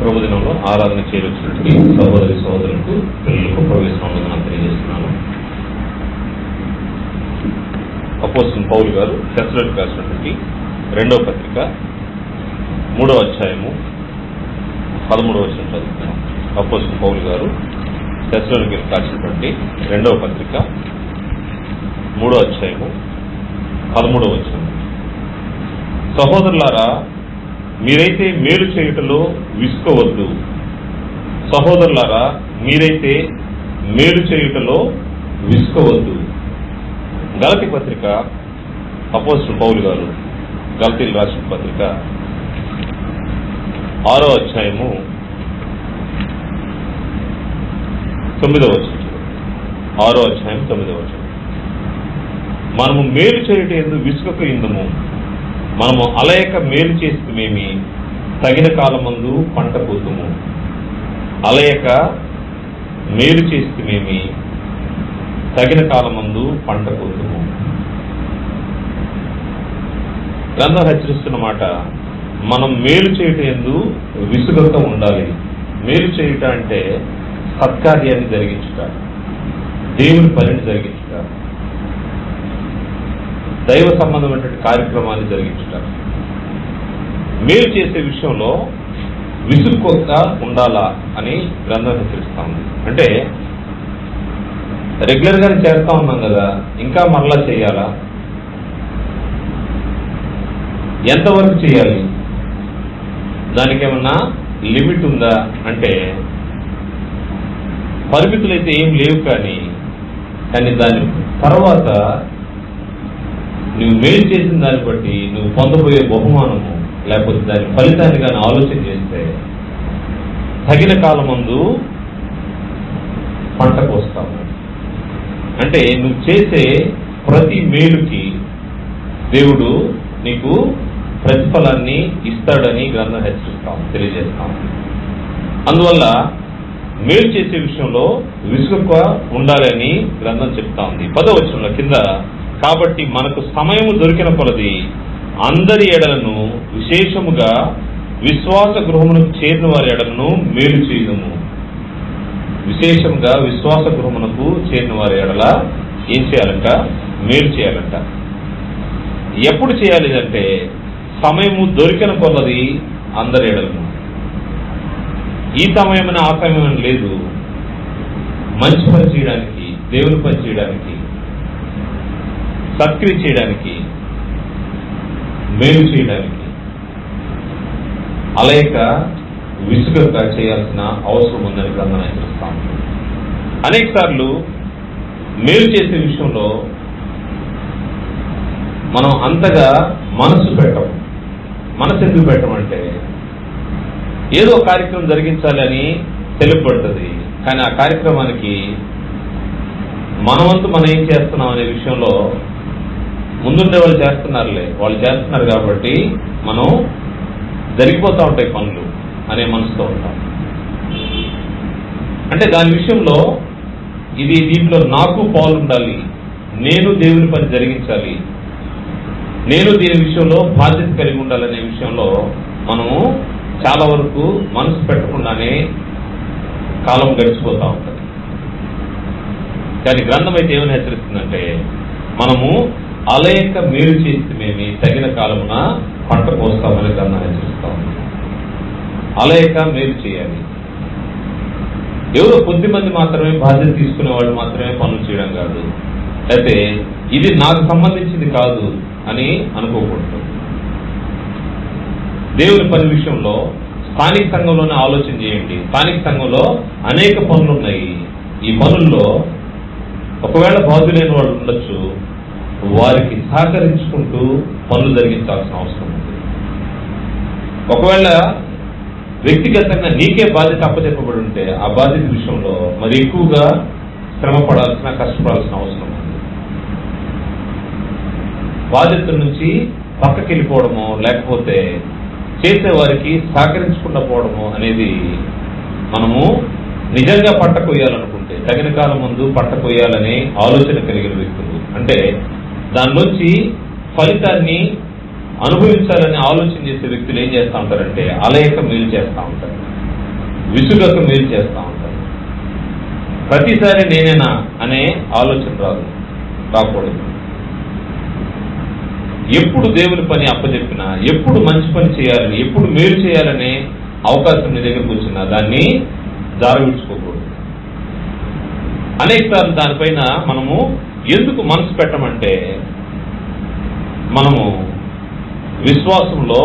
ప్రభుదినంలో ఆరాధన చేయవచ్చినటువంటి సహోదరి సహోదరులకు పిల్లలకు ప్రవేశం తెలియజేస్తున్నాను. అపోస్తలుడైన పౌలు గారు తెస్సలోనికీయులకు రాసినటువంటి 2వ పత్రిక 3వ అధ్యాయము 13వ వచనం చదువుతున్నాం. అపోస్తలుడైన పౌలు గారు తెస్సలోనికీయులకు రాసినటువంటి 2వ పత్రిక 3వ అధ్యాయము 13వ వచనం. సహోదరులారా, మీరైతే మేలు చేయుటలో విసుకోవద్దు. సహోదరులారా, మీరైతే మేలు చేయుటలో విసుకోవద్దు. గలతీ పత్రిక అపోస్తలుడైన పౌలు గారు గలతీలు రాసిన పత్రిక 6వ అధ్యాయము 9వ వచనం. 6వ అధ్యాయం 9వ వచనం. మనము మేలు చేయుట యందు విసుకక ఇందుము. మనము అలయక మేలు చేస్తమేమి, తగిన కాలమందు పంట కోతుము. అలయక మేలు చేస్తమేమి, తగిన కాలమందు పంట కోతుము. గ్రంథం హెచ్చరిస్తున్న మాట, మనం మేలు చేయుట యందు విసుగక ఉండాలి. మేలు చేయుట అంటే సత్కార్యాన్ని జరిగించుట, దేవుని పనిని జరిగించుట, దైవ సంబంధమైనటువంటి కార్యక్రమాన్ని జరిగించుట. మేలు చేసే విషయంలో విసుక్కోక ఉండాలా అని గ్రంథం హెచ్చరిస్తా ఉంది. అంటే రెగ్యులర్ గానే చేస్తా ఉన్నాం కదా, ఇంకా మరలా చేయాలా? ఎంతవరకు చేయాలి? దానికి ఏమన్నా లిమిట్ ఉందా అంటే పరిమితులైతే ఏం లేవు. కానీ దాని తర్వాత నువ్వు మేలు చేసిన దాన్ని బట్టి నువ్వు పొందబోయే బహుమానము లేకపోతే దాని ఫలితాన్ని కానీ ఆలోచన చేస్తే తగిన కాలమందు పంట కోస్తాము. అంటే నువ్వు చేసే ప్రతి మేలుకి దేవుడు నీకు ప్రతిఫలాన్ని ఇస్తాడని గ్రంథం హెచ్చరిస్తాం, తెలియజేస్తాం. అందువల్ల మేలు చేసే విషయంలో విసుగక ఉండాలని గ్రంథం చెప్తా ఉంది. 10వ వచనంలో కింద, కాబట్టి మనకు సమయము దొరికిన కొలది అందరి ఎడలను విశేషముగా విశ్వాస గృహమునకు చేరిన వారి ఎడలను మేలు చేయదము. విశేషంగా విశ్వాస గృహమునకు చేరిన వారి ఎడల ఏం చేయాలంట? మేలు చేయాలంట. ఎప్పుడు చేయాలి అంటే సమయము దొరికిన కొలది అందరి ఎడలను. ఈ సమయమైన ఆ సమయమని లేదు. మంచి పని చేయడానికి, దేవుని పని చేయడానికి, సత్క్రియ చేయడానికి, మేలు చేయడానికి అలయక విసుగక చేయాల్సిన అవసరం ఉందని గ్రంథం హెచ్చరిస్తాం. అనేక సార్లు మేలు చేసే విషయంలో మనం అంతగా మనసు పెట్టం. మనసు ఎందుకు పెట్టమంటే ఏదో కార్యక్రమం జరిగించాలి అని తెలుపబడుతుంది. కానీ ఆ కార్యక్రమానికి మనవంతు మనం ఏం చేస్తున్నాం అనే విషయంలో ముందుండే వాళ్ళు చేస్తున్నారు కాబట్టి మనం జరిగిపోతూ ఉంటాయి పనులు అనే మనసుతో ఉంటాం. అంటే దాని విషయంలో దీంట్లో నాకు పాలు ఉండాలి, నేను దేవుని పని జరిగించాలి, నేను దీని విషయంలో బాధ్యత కలిగి ఉండాలనే విషయంలో మనము చాలా వరకు మనసు పెట్టకుండానే కాలం గడిచిపోతూ ఉంటుంది. కానీ గ్రంథం అయితే ఏమని హెచ్చరిస్తుందంటే మనము అలయక మేలు చేస్తమేమి, తగిన కాలమున పంట కోస్తామని గ్రంథం హెచ్చరిస్తాం. అలయక మేలు చేయాలి. ఎవరో కొద్ది మంది మాత్రమే బాధ్యత తీసుకునే వాళ్ళు మాత్రమే పనులు చేయడం కాదు, అయితే ఇది నాకు సంబంధించింది కాదు అని అనుకోకూడదు. దేవుని పని విషయంలో స్థానిక సంఘంలోనే ఆలోచన చేయండి. స్థానిక సంఘంలో అనేక పనులు ఉన్నాయి. ఈ పనుల్లో ఒకవేళ బాధ్యులైన వాళ్ళు ఉండొచ్చు, వారికి సహకరించుకుంటూ పనులు జరిగించాల్సిన అవసరం ఉంది. ఒకవేళ వ్యక్తిగతంగా నీకే బాధ్యత అప్పచెప్పబడి ఉంటే ఆ బాధ్యత విషయంలో మరి ఎక్కువగా శ్రమ పడాల్సిన, కష్టపడాల్సిన అవసరం ఉంది. బాధ్యతల నుంచి పక్కకి వెళ్ళిపోవడము లేకపోతే చేసేవారికి సహకరించకుండా పోవడము అనేది మనము నిజంగా పంట కొయ్యాలనుకుంటే తగిన కాలం ముందు పంట కొయ్యాలనే ఆలోచన కలిగిన వ్యక్తులు, అంటే దానిలోంచి ఫలితాన్ని అనుభవించాలని ఆలోచన చేసే వ్యక్తులు ఏం చేస్తూ ఉంటారంటే అలయక మేలు చేస్తూ ఉంటారు. విసుగకు మేలు చేస్తూ ఉంటారు. ప్రతిసారి నేనేనా అనే ఆలోచన రాకూడదు. ఎప్పుడు దేవుని పని అప్పచెప్పినా, ఎప్పుడు మంచి పని చేయాలని, ఎప్పుడు మేలు చేయాలనే అవకాశం నీ దగ్గరకు వచ్చినా దాన్ని జారవిడ్చుకోకూడదు. అనేక సార్లు దానిపైన మనము ఎందుకు మనసు పెట్టమంటే, మనము విశ్వాసంలో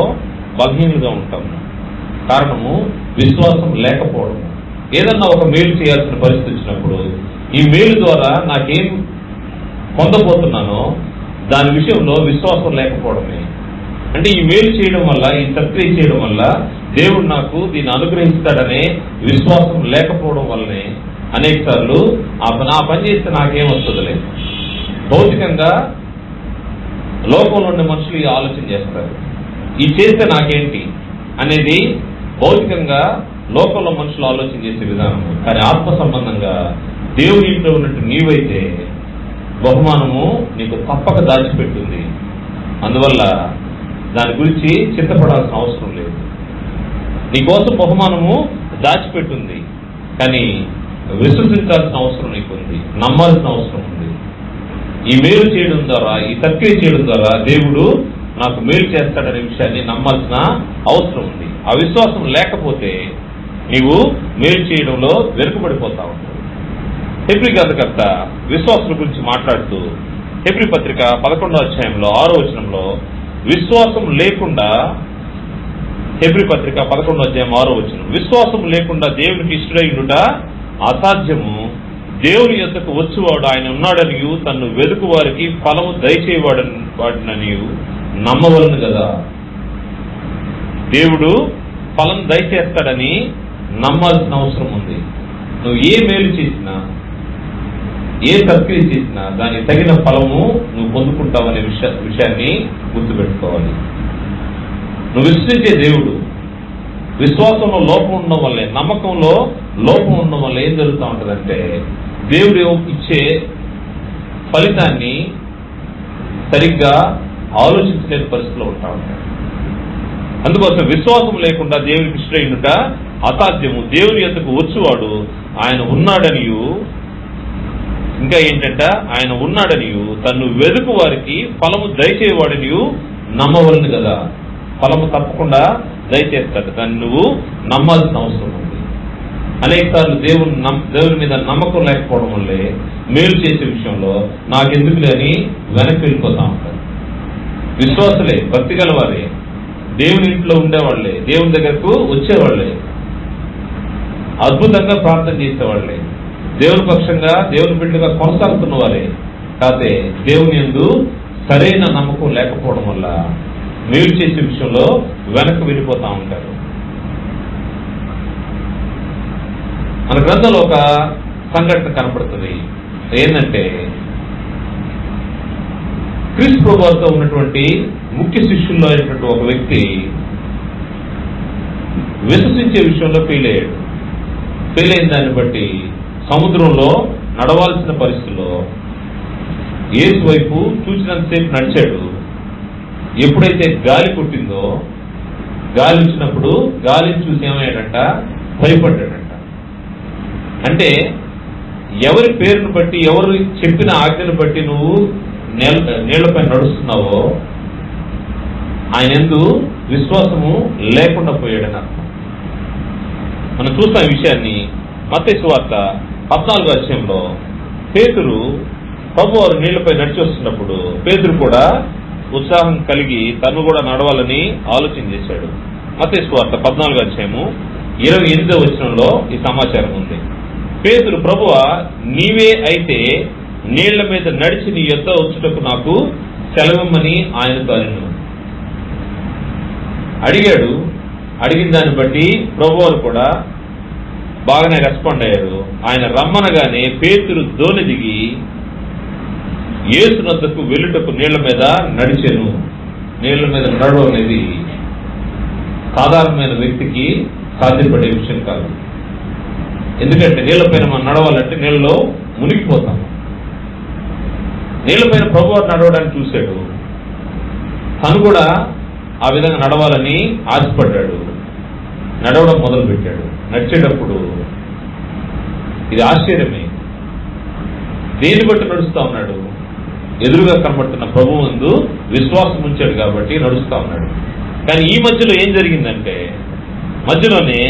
బలహీనులుగా ఉంటాము. కారణము విశ్వాసం లేకపోవడము. ఏదన్నా ఒక మేలు చేయాల్సిన పరిస్థితి వచ్చినప్పుడు ఈ మేలు ద్వారా నాకేం పొందబోతున్నానో దాని విషయంలో విశ్వాసం లేకపోవడమే. అంటే ఈ మేలు చేయడం వల్ల, ఈ సత్క్రియ చేయడం వల్ల దేవుడు నాకు దీన్ని అనుగ్రహిస్తాడనే విశ్వాసం లేకపోవడం వల్లనే అనేక సార్లు నా పని చేస్తే నాకేం వస్తుందిలే, భౌతికంగా లోకంలో ఉన్న మనుషులు ఈ ఆలోచన చేస్తారు, ఇది చేస్తే నాకేంటి అనేది భౌతికంగా లోకంలో మనుషులు ఆలోచన చేసే విధానం. కానీ ఆత్మ సంబంధంగా దేవుని ఇంట్లో ఉన్నట్టు నీవైతే బహుమానము నీకు తప్పక దాచిపెట్టింది. అందువల్ల దాని గురించి చింతపడాల్సిన అవసరం లేదు. నీకోసం బహుమానము దాచిపెట్టింది, కానీ విశ్వసించాల్సిన అవసరం నీకుంది, నమ్మాల్సిన అవసరం ఉంది. ఈ మేలు చేయడం ద్వారా, ఈ సత్క్రియ చేయడం ద్వారా దేవుడు నాకు మేలు చేస్తాడనే విషయాన్ని నమ్మాల్సిన అవసరం ఉంది. ఆ విశ్వాసం లేకపోతే నీవు మేలు చేయడంలో వెనుకబడిపోతా ఉంటావు. హెబ్రీ గ్రంథకర్త విశ్వాసుల గురించి మాట్లాడుతూ హెబ్రీ పత్రిక 11వ అధ్యాయంలో 6వ వచనంలో విశ్వాసం లేకుండా, హెబ్రీ పత్రిక 11వ అధ్యాయం 6వ వచనం, విశ్వాసం లేకుండా దేవునికి ఇష్టడై ఉండుట అసాధ్యము. దేవుని యొద్దకు వచ్చువాడు ఆయన ఉన్నాడనియు తన్ను వెదుకు వారికి ఫలము దయచేవాడనియు నమ్మవలను కదా. దేవుడు ఫలం దయచేస్తాడని నమ్మాల్సిన అవసరం ఉంది. నువ్వు ఏ మేలు చేసినా, ఏ సత్క్రియ చేసినా దానికి తగిన ఫలము నువ్వు పొందుకుంటావనే విషయాన్ని గుర్తుపెట్టుకోవాలి. నువ్వు విశ్వసించే దేవుడు, విశ్వాసంలో లోపం ఉండడం వల్లే, నమ్మకంలో లోపం ఉండడం వల్ల ఏం జరుగుతూ ఉంటుందంటే దేవుడు ఇచ్చే ఫలితాన్ని సరిగ్గా ఆలోచించలేని పరిస్థితిలో ఉంటా ఉంటాడు. అందుకోసం విశ్వాసం లేకుండా దేవునికి ఇష్టమైనట అసాధ్యము. దేవుని యొద్దకు వచ్చువాడు ఆయన ఉన్నాడనియు, ఇంకా ఏంటంట, ఆయన ఉన్నాడనియు తన్ను వెదుకు వారికి ఫలము దయచేవాడనియు నమ్మవలను కదా. ఫలము తప్పకుండా దయచేస్తాడు, దాన్ని నువ్వు నమ్మాల్సిన అవసరం ఉంది. అనేక సార్లు దేవుని మీద నమ్మకం లేకపోవడం వల్లే మేలు చేసే విషయంలో నాకెందుకులే అని వెనక్కి వెళ్ళిపోతా ఉంటారు. విశ్వాసులే, భక్తి గలవారే, దేవుని ఇంట్లో ఉండేవాళ్లే, దేవుని దగ్గరకు వచ్చేవాళ్లే, అద్భుతంగా ప్రార్థన చేసేవాళ్లే, దేవుని పక్షంగా దేవుని బిడ్డగా కొనసాగుతున్న వారే. కాకపోతే దేవుని యందు సరైన నమ్మకం లేకపోవడం వల్ల మేలు చేసే విషయంలో వెనక్కి వెళ్ళిపోతా ఉంటారు. మన గ్రంథంలో ఒక సంఘటన కనపడుతుంది. ఏంటంటే, క్రీస్తు ప్రభువుతో ఉన్నటువంటి ముఖ్య శిష్యుల్లో అయినటువంటి ఒక వ్యక్తి విశ్వసించే విషయంలో ఫెయిల్ అయ్యాడు. ఫెయిల్ అయిన దాన్ని బట్టి సముద్రంలో నడవాల్సిన పరిస్థితుల్లో యేసు వైపు చూసినంతసేపు నడిచాడు. ఎప్పుడైతే గాలి కొట్టిందో, గాలి వచ్చినప్పుడు గాలిని చూసి ఏమయ్యాడంట, భయపడ్డాడంట. అంటే ఎవరి పేరును బట్టి, ఎవరు చెప్పిన ఆజ్ఞను బట్టి నువ్వు నీళ్లపై నడుస్తున్నావో ఆయన యందు విశ్వాసము లేకుండా పోయాడని అర్థం. మనం చూస్తాం ఈ విషయాన్ని మత్తయి సువార్త 14వ అధ్యాయంలో. పేతురు ప్రభువారు నీళ్లపై నడిచి వస్తున్నప్పుడు పేతురు కూడా ఉత్సాహం కలిగి తను కూడా నడవాలని ఆలోచన చేశాడు. మత్తయి సువార్త 14వ అధ్యాయము 28వ వచనంలో ఈ సమాచారం ఉంది. పేతురు, ప్రభువా నీవే అయితే నీళ్ల మీద నడిచి నీ యొద్ద వచ్చుటకు నాకు సెలవిమ్మని ఆయనతో అడిగాడు. అడిగిన దాన్ని బట్టి ప్రభువారు కూడా బాగానే రెస్పాండ్ అయ్యారు. ఆయన రమ్మనగానే పేతురు దోణి దిగి యేసు వద్దకు వెళ్ళుటకు నీళ్ల మీద నడిచెను. నీళ్ల మీద నడవడం అనేది సాధారణమైన వ్యక్తికి సాధ్యపడే విషయం కాదు. ఎందుకంటే నీళ్లపైన మనం నడవాలంటే నీళ్ళలో మునిగిపోతాం. నీళ్లపైన ప్రభువారు నడవడానికి చూశాడు, తను కూడా ఆ విధంగా నడవాలని ఆశపడ్డాడు. నడవడం మొదలు పెట్టాడు. నడిచేటప్పుడు ఇది ఆశ్చర్యమే. దేని బట్టి నడుస్తా ఉన్నాడు? ఎదురుగా కనబడుతున్న ప్రభువు యందు విశ్వాసం ఉంచాడు కాబట్టి నడుస్తా ఉన్నాడు. కానీ ఈ మధ్యలో ఏం జరిగిందంటే, మధ్యలోనే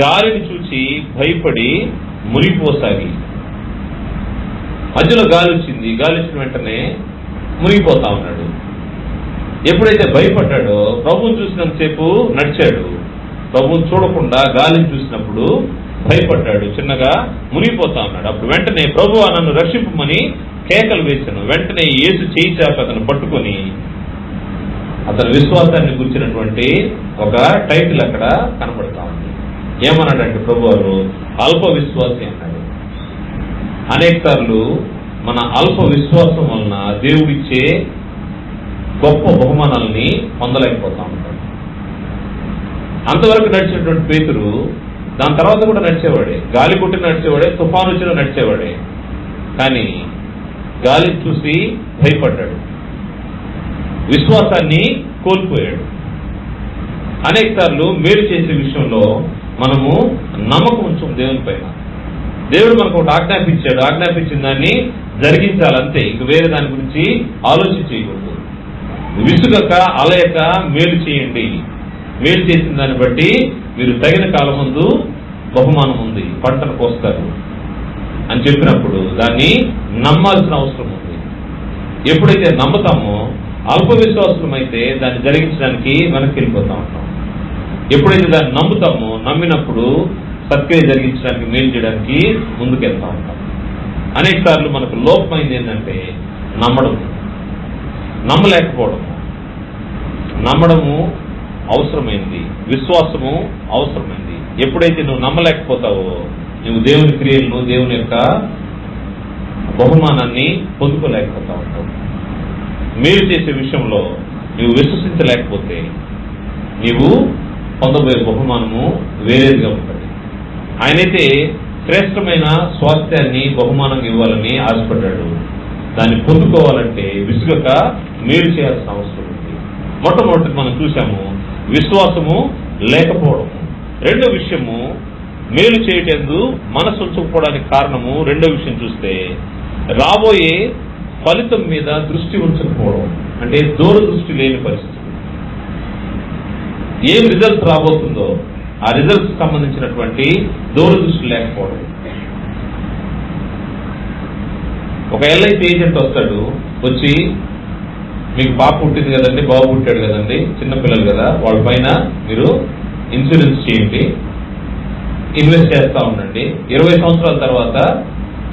గాలిని చూసి భయపడి మునిగిపోసాగి, మధ్యలో గాలి వచ్చింది. గాలి వచ్చిన వెంటనే మునిగిపోతా ఉన్నాడు. ఎప్పుడైతే భయపడ్డాడో ప్రభువుని చూసినంతసేపు నడిచాడు. ప్రభువుని చూడకుండా గాలిని చూసినప్పుడు భయపడ్డాడు, చిన్నగా మునిగిపోతా ఉన్నాడు. అప్పుడు వెంటనే ప్రభువా నన్ను రక్షింపమని కేకలు వేశాను. వెంటనే యేసు చేయి చాపి అతను పట్టుకొని అతని విశ్వాసాన్ని గురించినటువంటి ఒక టైటిల్ అక్కడ కనబడతా ఉంది. ఏమన్నాడంటే ప్రభువారు అల్ప విశ్వాసి అన్నాడు. అనేక సార్లు మన అల్ప విశ్వాసం వలన దేవుడిచ్చే గొప్ప బహుమానాలని పొందలేకపోతా ఉంటాడు. అంతవరకు నడిచినటువంటి పేతురు దాని తర్వాత కూడా నడిచేవాడే, గాలి కొట్టి నడిచేవాడే, తుఫాను వచ్చిన నడిచేవాడే. కానీ గాలిని చూసి భయపడ్డాడు, విశ్వాసాన్ని కోల్పోయాడు. అనేక సార్లు మేలు చేసే విషయంలో మనము నమ్మకం ఉంచాం దేవుని పైన. దేవుడు మనకు ఒకటి ఆజ్ఞాపించాడు, ఆజ్ఞాపించిన దాన్ని జరిగించాలంతే, ఇంక వేరే దాని గురించి ఆలోచించకూడదు. విసుగక అలయక మేలు చేయండి, మేలు చేసిన దాన్ని బట్టి మీరు తగిన కాలం ముందు బహుమానం ఉంది, పంటను కోస్తారు అని చెప్పినప్పుడు దాన్ని నమ్మాల్సిన అవసరం ఉంది. ఎప్పుడైతే నమ్ముతామో అల్ప విశ్వాసం అయితే దాన్ని జరిగించడానికి వెనక్కి వెళ్ళిపోతా ఉంటాం. ఎప్పుడైతే దాన్ని నమ్ముతామో నమ్మినప్పుడు సత్క్రియ జరిగించడానికి, మేలు చేయడానికి ముందుకెళ్తా ఉంటాం. అనేక సార్లు మనకు లోపమైంది ఏంటంటే నమ్మలేకపోవడము. నమ్మడము అవసరమైంది, విశ్వాసము అవసరమైంది. ఎప్పుడైతే నువ్వు నమ్మలేకపోతావో నువ్వు దేవుని క్రియలను, దేవుని యొక్క బహుమానాన్ని పొందుకోలేకపోతా ఉంటావు. మేలు చేసే విషయంలో నువ్వు విశ్వసించలేకపోతే నీవు పొందబోయే బహుమానము వేరేదిగా ఉంటుంది. ఆయనైతే శ్రేష్టమైన స్వాస్థ్యాన్ని బహుమానంగా ఇవ్వాలని ఆశపడ్డాడు. దాన్ని పొందుకోవాలంటే విసుగక మేలు చేయాల్సిన అవసరం ఉంది. మొట్టమొదటి మనం చూసాము విశ్వాసము లేకపోవడము. రెండో విషయము మేలు చేయటందు మనసు ఉంచకపోవడానికి కారణము. రెండో విషయం చూస్తే రాబోయే ఫలితం మీద దృష్టి ఉంచకపోవడం, అంటే దూరదృష్టి లేని పరిస్థితి. ఏం రిజల్ట్స్ రాబోతుందో ఆ రిజల్ట్స్ సంబంధించినటువంటి దూరదృష్టి లేకపోవడం. ఒక ఎల్ఐసి ఏజెంట్ వస్తాడు, వచ్చి మీకు పాప పుట్టింది కదండి, బాబు పుట్టాడు కదండి, చిన్నపిల్లలు కదా, వాళ్ళ పైన మీరు ఇన్సూరెన్స్ చేయండి, ఇన్వెస్ట్ చేస్తూ ఉండండి, 20 సంవత్సరాల తర్వాత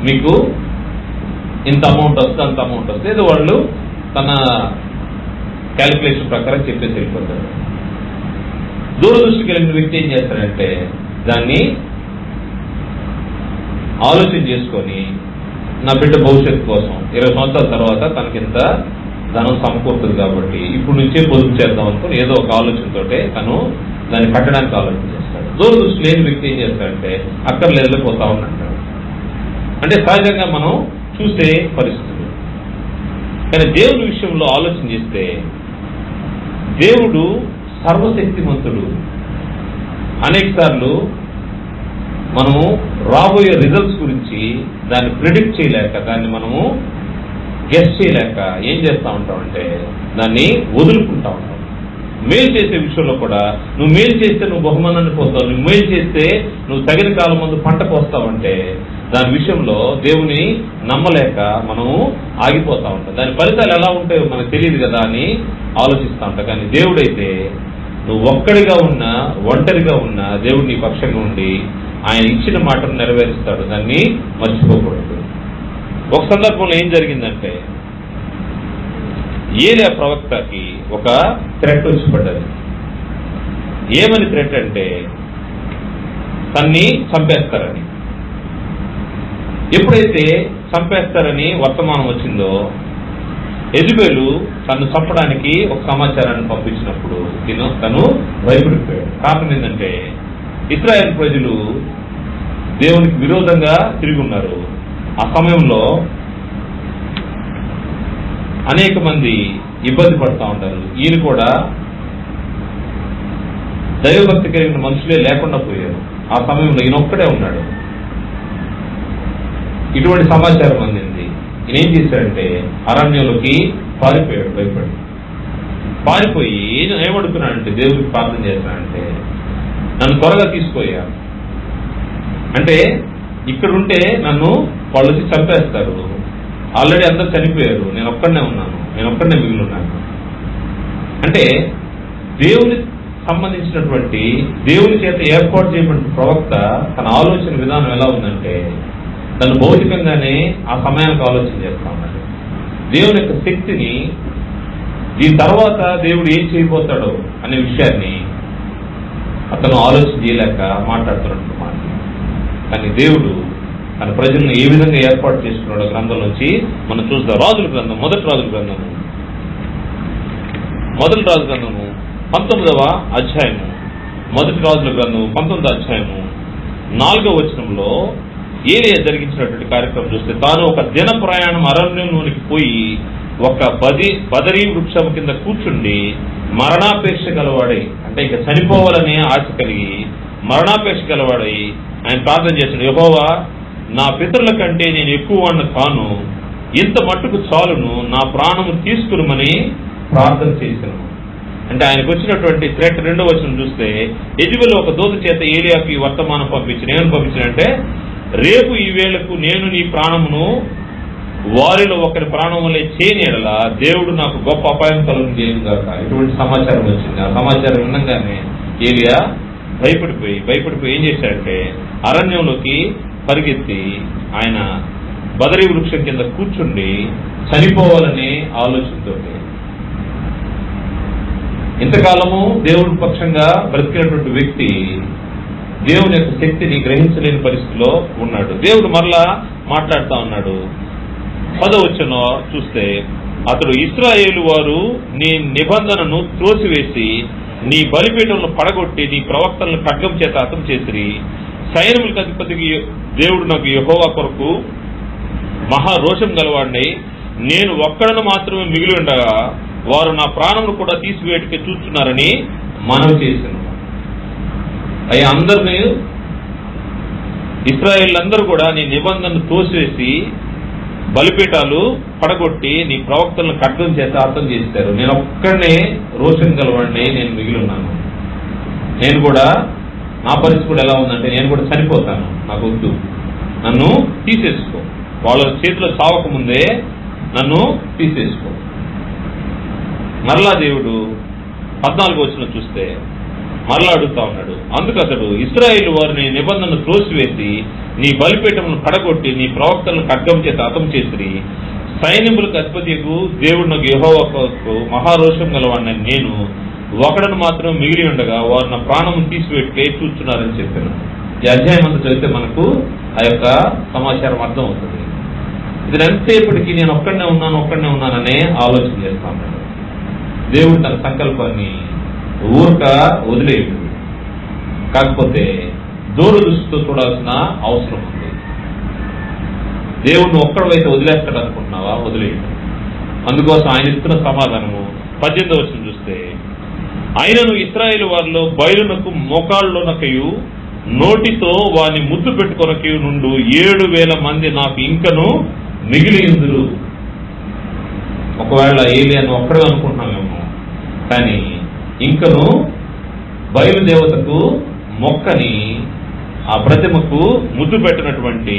మీకు ఇంత అమౌంట్ వస్తుంది, అంత అమౌంట్ వస్తుంది, ఏదో వాళ్ళు తన క్యాలిక్యులేషన్ ప్రకారం చెప్పేసి వెళ్ళిపోతారు. దూరదృష్టికి వెళ్ళిన వ్యక్తి ఏం చేస్తాడంటే దాన్ని ఆలోచన చేసుకొని నా బిడ్డ భవిష్యత్తు కోసం 20 సంవత్సరాల తర్వాత తనకింత ధనం సమకూరుతుంది కాబట్టి ఇప్పుడు నుంచే పొదుపు చేద్దాం అనుకుని ఏదో ఒక ఆలోచనతోటే తను దాన్ని కట్టడానికి ఆలోచన చేస్తాడు. దూరదృష్టి లేని వ్యక్తి ఏం చేస్తాడంటే అక్కర్లేదులే పోతా ఉన్నంటాడు. అంటే సహజంగా మనం చూసే పరిస్థితులు. కానీ దేవుడి విషయంలో ఆలోచన చేస్తే దేవుడు సర్వశక్తిమంతుడు. అనేక సార్లు మనము రాబోయే రిజల్ట్స్ గురించి దాన్ని ప్రిడిక్ట్ చేయలేక, దాన్ని మనము గెస్ చేయలేక ఏం చేస్తూ ఉంటామంటే దాన్ని వదులుకుంటా ఉంటాం. మేలు చేసే విషయంలో కూడా నువ్వు మేలు చేస్తే నువ్వు బహుమానాన్ని పొందుతావు, నువ్వు మేలు చేస్తే నువ్వు తగిన కాలం ముందు పంటకు వస్తావంటే దాని విషయంలో దేవుని నమ్మలేక మనము ఆగిపోతా ఉంటాం. దాని ఫలితాలు ఎలా ఉంటాయో మనకు తెలియదు కదా అని ఆలోచిస్తూ ఉంటాం. కానీ దేవుడైతే నువ్వు ఒక్కడిగా ఉన్నా, ఒంటరిగా ఉన్నా దేవుడు నీ పక్షంగా ఉండి ఆయన ఇచ్చిన మాటను నెరవేరుస్తాడు. దాన్ని మర్చిపోకూడదు. ఒక సందర్భంలో ఏం జరిగిందంటే ఏలియా ప్రవక్తకి ఒక థ్రెట్ వచ్చి పడ్డది. ఏమని థ్రెట్ అంటే తన్ని చంపేస్తారని. ఎప్పుడైతే చంపేస్తారని వర్తమానం వచ్చిందో యెజబెలు తను చంపడానికి ఒక సమాచారాన్ని పంపించినప్పుడు తను భయపడిపోయాడు. కారణం ఏంటంటే ఇశ్రాయేలు ప్రజలు దేవునికి విరోధంగా తిరిగి ఉన్నారు. ఆ సమయంలో అనేక మంది ఇబ్బంది పడుతూ ఉంటారు. ఈయన కూడా దైవభక్తి కలిగిన మనుషులే లేకుండా పోయారు. ఆ సమయంలో ఈయనొక్కడే ఉన్నాడు. ఇటువంటి సమాచారం అందింది. ఈయన ఏం చేశాడంటే అరణ్యంలోకి పారిపోయాడు. భయపడి పారిపోయి ఏమడుగుతున్నాడంటే, దేవుడికి ప్రార్థన చేస్తున్నాడంటే, నన్ను త్వరగా తీసుకుపోయా, అంటే ఇక్కడుంటే నన్ను వాళ్ళు వచ్చి చంపేస్తారు, ఆల్రెడీ అందరు చనిపోయారు, నేను ఒక్కడనే ఉన్నాను, నేను ఒక్కడనే మిగిలి ఉన్నాను. అంటే దేవుని సంబంధించినటువంటి దేవుని చేత ఏర్పాటు చేయబడిన ప్రవక్త తన ఆలోచన విధానం ఎలా ఉందంటే, తను భౌతికంగానే ఆ సమయానికి ఆలోచన చేస్తా ఉన్నాడు. దేవుని యొక్క శక్తిని, దీని తర్వాత దేవుడు ఏం చేయబోతాడో అనే విషయాన్ని అతను ఆలోచన చేయలేక మాట్లాడుతున్నట్టు మాట. కానీ దేవుడు తన ప్రజలను ఏ విధంగా ఏర్పాటు చేసుకున్నాడో గ్రంథంలోంచి మనం చూద్దాం. రాజుల గ్రంథం, మొదటి రాజుల గ్రంథము 19వ అధ్యాయము, మొదటి రాజుల గ్రంథము 19వ అధ్యాయము 4వ వచనంలో ఏలియా జరిగించినటువంటి కార్యక్రమం చూస్తే, తాను ఒక దిన ప్రయాణం అరణ్యంలోనికి పోయి ఒక బదరీ వృక్షం కింద కూర్చుండి మరణాపేక్ష గలవాడై, అంటే ఇక చనిపోవాలనే ఆశ కలిగి మరణాపేక్ష గలవాడై ఆయన ప్రార్థన చేశాడు. యెహోవా, నా పితరుల కంటే నేను ఎక్కువ వాడిని కాను, ఇంత మట్టుకు చాలును, నా ప్రాణము తీసుకురమని ప్రార్థన చేశాను. అంటే ఆయనకు వచ్చినటువంటి థ్రెట్ 2వ వచనం చూస్తే, యెజెబెలు ఒక దూత చేత ఏలియాకి వర్తమానం పంపించిన, ఏమని పంపించానంటే, రేపు ఈ వేళకు నేను నీ ప్రాణమును వారిలో ఒకరి ప్రాణం వల్లే చేయని ఎడల దేవుడు నాకు గొప్ప అపాయం కలుగు చేయను కాక. ఇటువంటి సమాచారం వచ్చింది. ఆ సమాచారం వినగానే ఏలియా భయపడిపోయి ఏం చేశాడంటే, అరణ్యంలోకి పరిగెత్తి ఆయన బదరీ వృక్షం కింద కూర్చుండి చనిపోవాలనే ఆలోచనతో, ఇంతకాలము దేవుడి పక్షంగా బ్రతికినటువంటి వ్యక్తి దేవుని యొక్క శక్తిని గ్రహించలేని పరిస్థితిలో ఉన్నాడు. దేవుడు మరలా మాట్లాడుతూ ఉన్నాడు. 10వ వచనం చూస్తే, అతడు ఇశ్రాయేలు వారు నీ నిబంధనను త్రోసివేసి నీ బలిపీఠంలో పడగొట్టి నీ ప్రవక్తలను ఖడ్గం చేత హతం చేసిరి. సైన్యములకు అధిపతికి దేవుడు నాకు యెహోవా కొరకు మహారోషం గలవాడిని, నేను ఒక్కడను మాత్రమే మిగిలి ఉండగా వారు నా ప్రాణమును కూడా తీసివేయటికే చూస్తున్నారని మనవి చేశాను. అయ్యా, అందరినీ ఇశ్రాయేళ్ళందరూ కూడా నీ నిబంధనను తోసివేసి బలిపీఠాలు పడగొట్టి నీ ప్రవక్తలను ఖడ్గం చేత హతం చేశారు. నేను ఒక్కడనే రోషం గలవాడిని, నేను మిగిలి ఉన్నాను. నేను కూడా, నా పరిస్థితి కూడా ఎలా ఉందంటే, నేను కూడా చనిపోతాను, నాకు వద్దు, నన్ను తీసేసుకో, వాళ్ళ చేతిలో చావక ముందే నన్ను తీసేసుకో. మరలా దేవుడు 14వ వచనం చూస్తే మరలా అడుగుతా ఉన్నాడు. అందుకు అతడు, ఇశ్రాయేలు వారిని నిబంధనను త్రోసివేసి నీ బలిపీఠమును పడగొట్టి నీ ప్రవక్తలను ఖడ్గం చేత హతం చేసిరి. సైన్యములకు అధిపతికు దేవుడు నాకు యెహోవా కొరకు మహారోషం గలవాడిని, నేను ఒకడను మాత్రం మిగిలి ఉండగా వారు నా ప్రాణము తీసివేట్టే చూస్తున్నారని చెప్పాను. ఈ అధ్యాయం అంతా చదివితే మనకు ఆ యొక్క సమాచారం అర్థం అవుతుంది. ఇది ఎంతసేపటికి నేను ఒక్కడనే ఉన్నాననే ఆలోచన చేస్తాను. దేవుడు తన సంకల్పాన్ని ఊరక వదిలేయడు. కాకపోతే దూరదృష్టితో చూడాల్సిన అవసరం ఉంది. దేవుడిని ఒక్కడైతే వదిలేస్తాడు అనుకుంటున్నావా? వదిలేయడు. అందుకోసం ఆయన ఇస్తున్న సమాధానము 18వ వచనం చూస్తే, ఆయనను ఇశ్రాయేలు వారిలో బయలునకు మోకాళ్ళలోనకయు నోటితో వారిని ముద్దు పెట్టుకొనకయు నుండు 7,000 మంది నాకు ఇంకను మిగిలిందురు. ఒకవేళ ఏలియాను ఒక్కడే అనుకుంటున్నామేమో, కానీ ఇంకను బయలుదేవతకు మొక్కని ఆ ప్రతిమకు ముద్దు పెట్టినటువంటి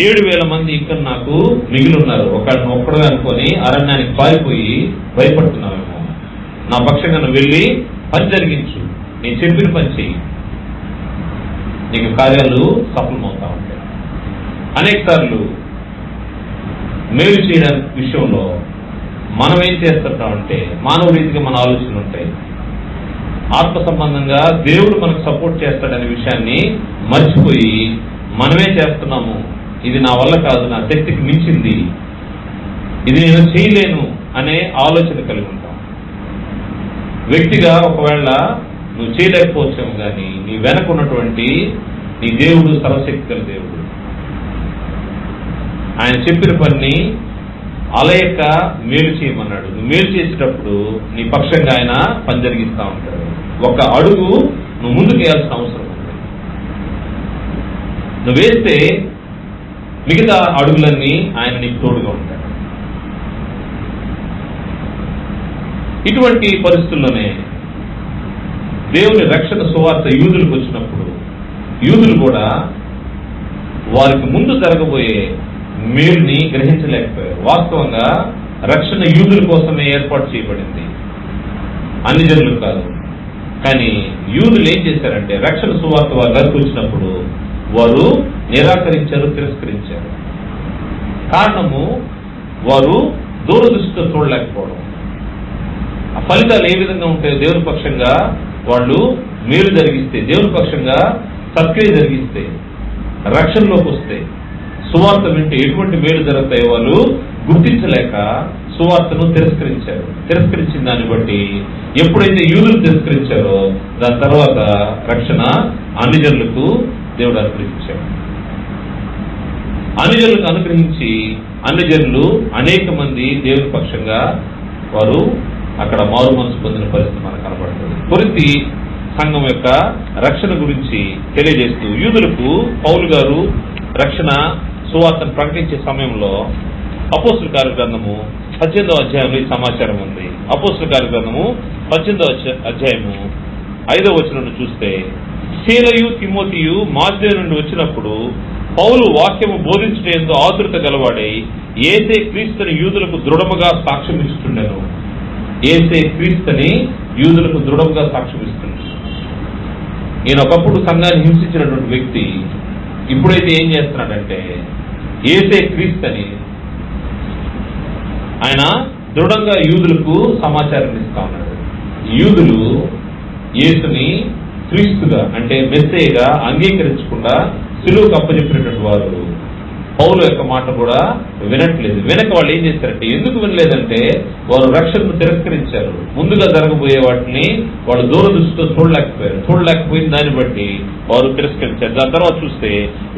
7,000 మంది ఇంకా నాకు మిగిలి ఉన్నారు. ఒక్కడే అనుకొని అరణ్యానికి పారిపోయి భయపడుతున్నామేమో. నా పక్షంగా నువ్వు వెళ్ళి పని జరిగించు, నేను చెప్పిన పని చెయ్యి, నీకు కార్యాలు సఫలమవుతా ఉంటాయి. అనేక సార్లు మేలు చేయడానికి విషయంలో మనం ఏం చేస్తుంటామంటే, మానవ రీతిగా మన ఆలోచనలు ఉంటాయి. ఆత్మ సంబంధంగా దేవుడు మనకు సపోర్ట్ చేస్తాడనే విషయాన్ని మర్చిపోయి మనమే చేస్తున్నాము, ఇది నా వల్ల కాదు, నా శక్తికి మించింది, ఇది నేను చేయలేను అనే ఆలోచన కలిగి ఉంటాం. వ్యక్తిగా ఒకవేళ నువ్వు చేయలేకపోవచ్చాము, కానీ నీ వెనక ఉన్నటువంటి నీ దేవుడు సర్వశక్తి గల దేవుడు. ఆయన చెప్పిన పని అలయక మేలు చేయమన్నాడు. నువ్వు మేలు చేసేటప్పుడు నీ పక్షంగా ఆయన పని జరిగిస్తూ ఉంటాడు. ఒక అడుగు నువ్వు ముందుకు వేయాల్సిన అవసరం ఉంది. నువ్వు వేస్తే మిగతా అడుగులన్నీ ఆయన నీకు తోడుగా ఉంటాడు. ఇటువంటి పరిస్థితుల్లోనే దేవుని రక్షణ సువార్త యూదులకు వచ్చినప్పుడు యూదులు కూడా వారికి ముందు జరగబోయే మేలుని గ్రహించలేకపోయారు. వాస్తవంగా రక్షణ యూదుల కోసమే ఏర్పాటు చేయబడింది, అన్ని జనులకు కాదు. కానీ యూదులు ఏం చేశారంటే రక్షణ సువార్త వారి దగ్గరకు వచ్చినప్పుడు వారు నిరాకరించారు, తిరస్కరించారు. కారణము వారు దూరదృష్టితో చూడలేకపోవడం. ఆ ఫలితాలు ఏ విధంగా ఉంటాయో దేవుని పక్షంగా వాళ్ళు మేలు జరిగిస్తే, దేవుని పక్షంగా సత్క్రియ జరిగిస్తే, రక్షణలోకి వస్తే, సువార్త వింటే ఎటువంటి మేలు జరుగుతాయో వాళ్ళు గుర్తించలేక సువార్తను తిరస్కరించారు. తిరస్కరించిన దాన్ని బట్టి ఎప్పుడైతే యూదులు తిరస్కరించారో దాని తర్వాత రక్షణ అన్ని జనులకు దేవుడు అనుగ్రహించాడు. అన్ని జనులకు అనుగ్రహించి అన్ని జనులు అనేక మంది దేవుని పక్షంగా వారు అక్కడ మారు మనసు పొందిన పరిస్థితి మనకు కనబడుతుంది. కొరింథీ సంఘం యొక్క రక్షణ గురించి తెలియజేస్తూ యూదులకు పౌలు గారు రక్షణ సువార్తను ప్రకటించే సమయంలో అపోస్తుల కార్యగ్రంథము 18వ అధ్యాయంలో ఈ సమాచారం ఉంది. అపోస్తుల కార్యగ్రంథము 18వ అధ్యాయము 5వ వచనం చూస్తే, సీలయు తిమోతియు మాసిదోనియ నుండి వచ్చినప్పుడు పౌలు వాక్యము బోధించటందు ఆతురత గలవాడై యేసే క్రీస్తుని యూదులకు దృఢముగా సాక్ష్యం ఇస్తుండెను. యేసే క్రీస్తుని యూదులకు దృఢముగా సాక్ష్యం ఇస్తుండెను. ఈయన ఒకప్పుడు సంఘాన్ని హింసించినటువంటి వ్యక్తి ఇప్పుడైతే ఏం చేస్తున్నాడంటే యేసే క్రీస్తుని ఆయన దృఢంగా యూదులకు సమాచారం ఇస్తా ఉన్నాడు. యూదులు యేసుని క్రీస్తుగా అంటే మెస్సేగా అంగీకరించకుండా సిలువకు అప్పచెప్పినటువంటి వారు పౌలు యొక్క మాట కూడా వినట్లేదు. వెనక వాళ్ళు ఏం చేశారంటే, ఎందుకు వినలేదంటే వారు రక్షణను తిరస్కరించారు. ముందుగా జరగబోయే వాటిని వాళ్ళు దూరదృష్టితో చూడలేకపోయిన దాన్ని బట్టి వారు తిరస్కరించారు. దాని తర్వాత చూస్తే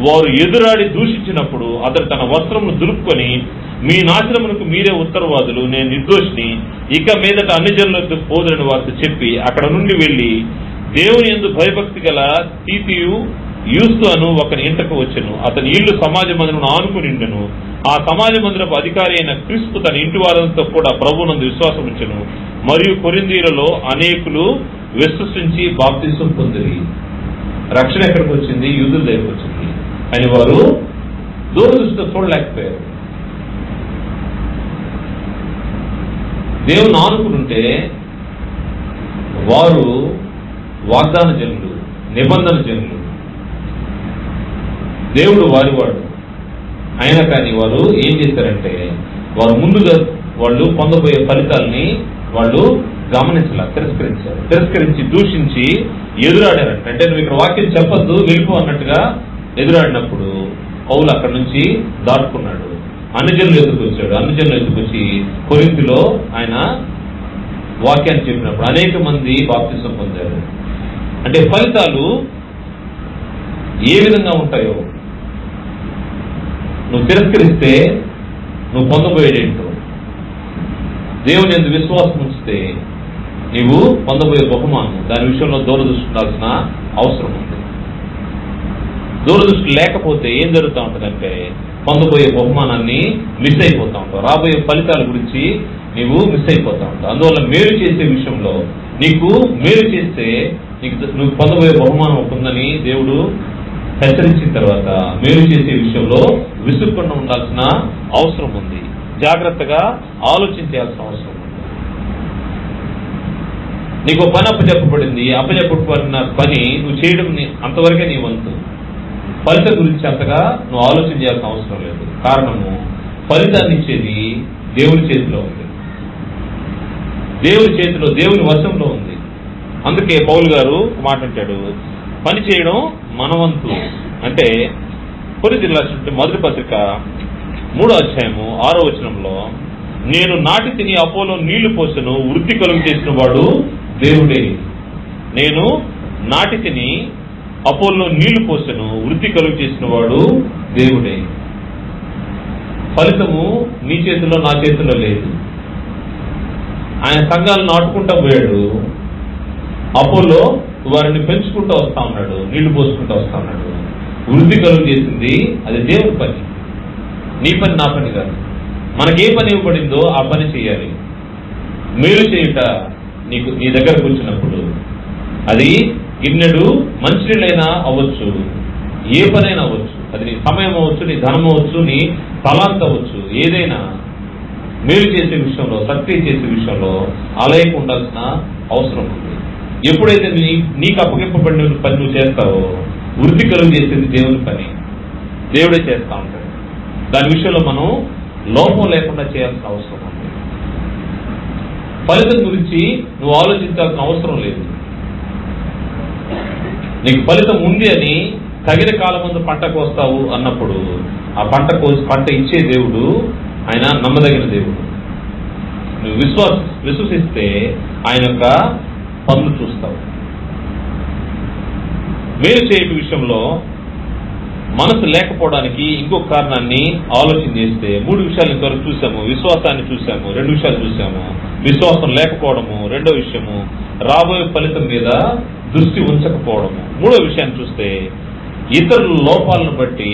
వారు ఎదురాడి దూషించినప్పుడు అతడు తన వస్త్రమును దులుపుకొని, మీ నాశనమునకు మీరే ఉత్తరవాదులు, నేను నిర్దోషిని, ఇక మీదట అన్ని జనులకు పోదులని వారితో చెప్పి అక్కడ నుండి వెళ్లి దేవుని యందు భయభక్తి గల తీతియు యూస్తు అను ఒకని ఇంటకు వచ్చెను. అతని ఇల్లు సమాజ మందిరమును ఆనుకుని ఉండెను. ఆ సమాజ మందిరపు అధికారి అయిన క్రీస్తు తన ఇంటి వారంతో కూడా ప్రభువునందు విశ్వాసం ఉంచెను. మరియు కొరింథీయులలో అనేకులు విశ్వసించి బాప్తిసం పొందిరి. రక్షణ ఎక్కడికి వచ్చింది? యూదుల దగ్గరికి వచ్చింది. అని వారు దూరదృష్టితో చూడలేకపోయారు. దేవుని ఆనుకుంటే వారు వాగ్దాన జనులు, నిబంధన జనులు, దేవుడు వారివాడు. అయినా కానీ వారు ఏం చేశారంటే వారు ముందుగా వాళ్ళు పొందబోయే ఫలితాలని వాళ్ళు తిరస్కరించారు. తిరస్కరించి దూషించి ఎదురాడారంట. అంటే నువ్వు ఇక్కడ వాక్యం చెప్పొద్దు, వెళ్ళిపో అన్నట్టుగా ఎదురాడినప్పుడు పౌలు అక్కడి నుంచి దాటుకున్నాడు. అన్ని జనులు ఎదుర్కొచ్చాడు. అన్ని జనులు ఎదుర్కొచ్చి కొరింథీలో ఆయన వాక్యాన్ని చెప్పినప్పుడు అనేక మంది బాప్తిసం పొందారు. అంటే ఫలితాలు ఏ విధంగా ఉంటాయో, నువ్వు తిరస్కరిస్తే నువ్వు పొందబోయేదేంటో, దేవుని యందు విశ్వాసం ఉంచితే నీవు పొందబోయే బహుమానం, దాని విషయంలో దూరదృష్టి ఉండాల్సిన అవసరం ఉంది. దూరదృష్టి లేకపోతే ఏం జరుగుతూ ఉంటుందంటే పొందబోయే బహుమానాన్ని మిస్ అయిపోతూ ఉంటావు. రాబోయే ఫలితాల గురించి నీవు మిస్ అయిపోతూ ఉంటావు. అందువల్ల మేలు చేసే విషయంలో నీకు మేలు చేస్తే నువ్వు పొందబోయే బహుమానం ఉంటుందని దేవుడు హెచ్చరించిన తర్వాత మేలు చేసే విషయంలో విసుక్కుండా ఉండాల్సిన అవసరం ఉంది. జాగ్రత్తగా ఆలోచించాల్సిన అవసరం ఉంది. నీకు పని అప్పచెప్పబడింది. అప్పచెప్పబడిన పని నువ్వు చేయడం అంతవరకే నీ వంతు. ఫలితం గురించి అంతగా నువ్వు ఆలోచన చేయాల్సిన అవసరం లేదు. కారణము ఫలితాన్ని ఇచ్చేది దేవుని చేతిలో ఉంది. దేవుని చేతిలో, దేవుని వశంలో ఉంది. అందుకే పౌలు గారు మాట అంటాడు, పని చేయడం మనవంతు. అంటే కొరింథీయులకు రాసిన మొదటి పత్రిక 3వ అధ్యాయము 6వ వచనంలో, నేను నాటి తిని అపోలో నీళ్లు పోసెను, వృద్ధి కలుగు చేసిన వాడు దేవుడే. నేను నాటి తిని అపోలో నీళ్లు పోసెను, వృద్ధి కలుగు చేసిన వాడు దేవుడే. ఫలితము నీ చేతిలో నా చేతిలో లేదు. ఆయన సంఘాలు నాటుకుంటా పోయాడు. అపోలో వారిని పెంచుకుంటూ వస్తా ఉన్నాడు, నీళ్లు పోసుకుంటూ వస్తా ఉన్నాడు. వృద్ధి కలుగు చేసింది అది దేవుడి పని, నీ పని నా పని కాదు. మనకే పని ఇవ్వబడిందో ఆ పని చేయాలి. మేలు చేయుట నీ దగ్గరకు వచ్చినప్పుడు అది గిన్నెడు మంచినీళ్ళైనా అవ్వచ్చు, ఏ పనైనా అవ్వచ్చు, అది నీ సమయం అవ్వచ్చు, నీ ధనం అవ్వచ్చు, నీ తలాంత అవ్వచ్చు, ఏదైనా మేలు చేసే విషయంలో, సత్క్రియ చేసే విషయంలో ఆలయకు ఉండాల్సిన అవసరం ఉంది. ఎప్పుడైతే నీకు అప్పగింపబడిన పని నువ్వు చేస్తావో వృద్ధి కలుగు చేసేది దేవుని పని, దేవుడే చేస్తా ఉంటాడు. దాని విషయంలో మనం లోపం లేకుండా చేయాల్సిన అవసరం ఉంది. ఫలితం గురించి నువ్వు ఆలోచించాల్సిన అవసరం లేదు. నీకు ఫలితం ఉంది అని తగిన కాలం ముందు పంట కోస్తావు అన్నప్పుడు ఆ పంట ఇచ్చే దేవుడు ఆయన నమ్మదగిన దేవుడు. నువ్వు విశ్వసిస్తే ఆయన యొక్క పనులు చూస్తావు. మేలు చేయటి విషయంలో మనసు లేకపోవడానికి ఇంకొక కారణాన్ని ఆలోచన చేస్తే 3 విషయాలు ఇంతవరకు చూసాము. విశ్వాసాన్ని చూసాము, 2 విషయాలు చూసాము. విశ్వాసం లేకపోవడము, 2వ విషయము రాబోయే ఫలితం మీద దృష్టి ఉంచకపోవడము. 3వ విషయాన్ని చూస్తే ఇతరుల లోపాలను బట్టి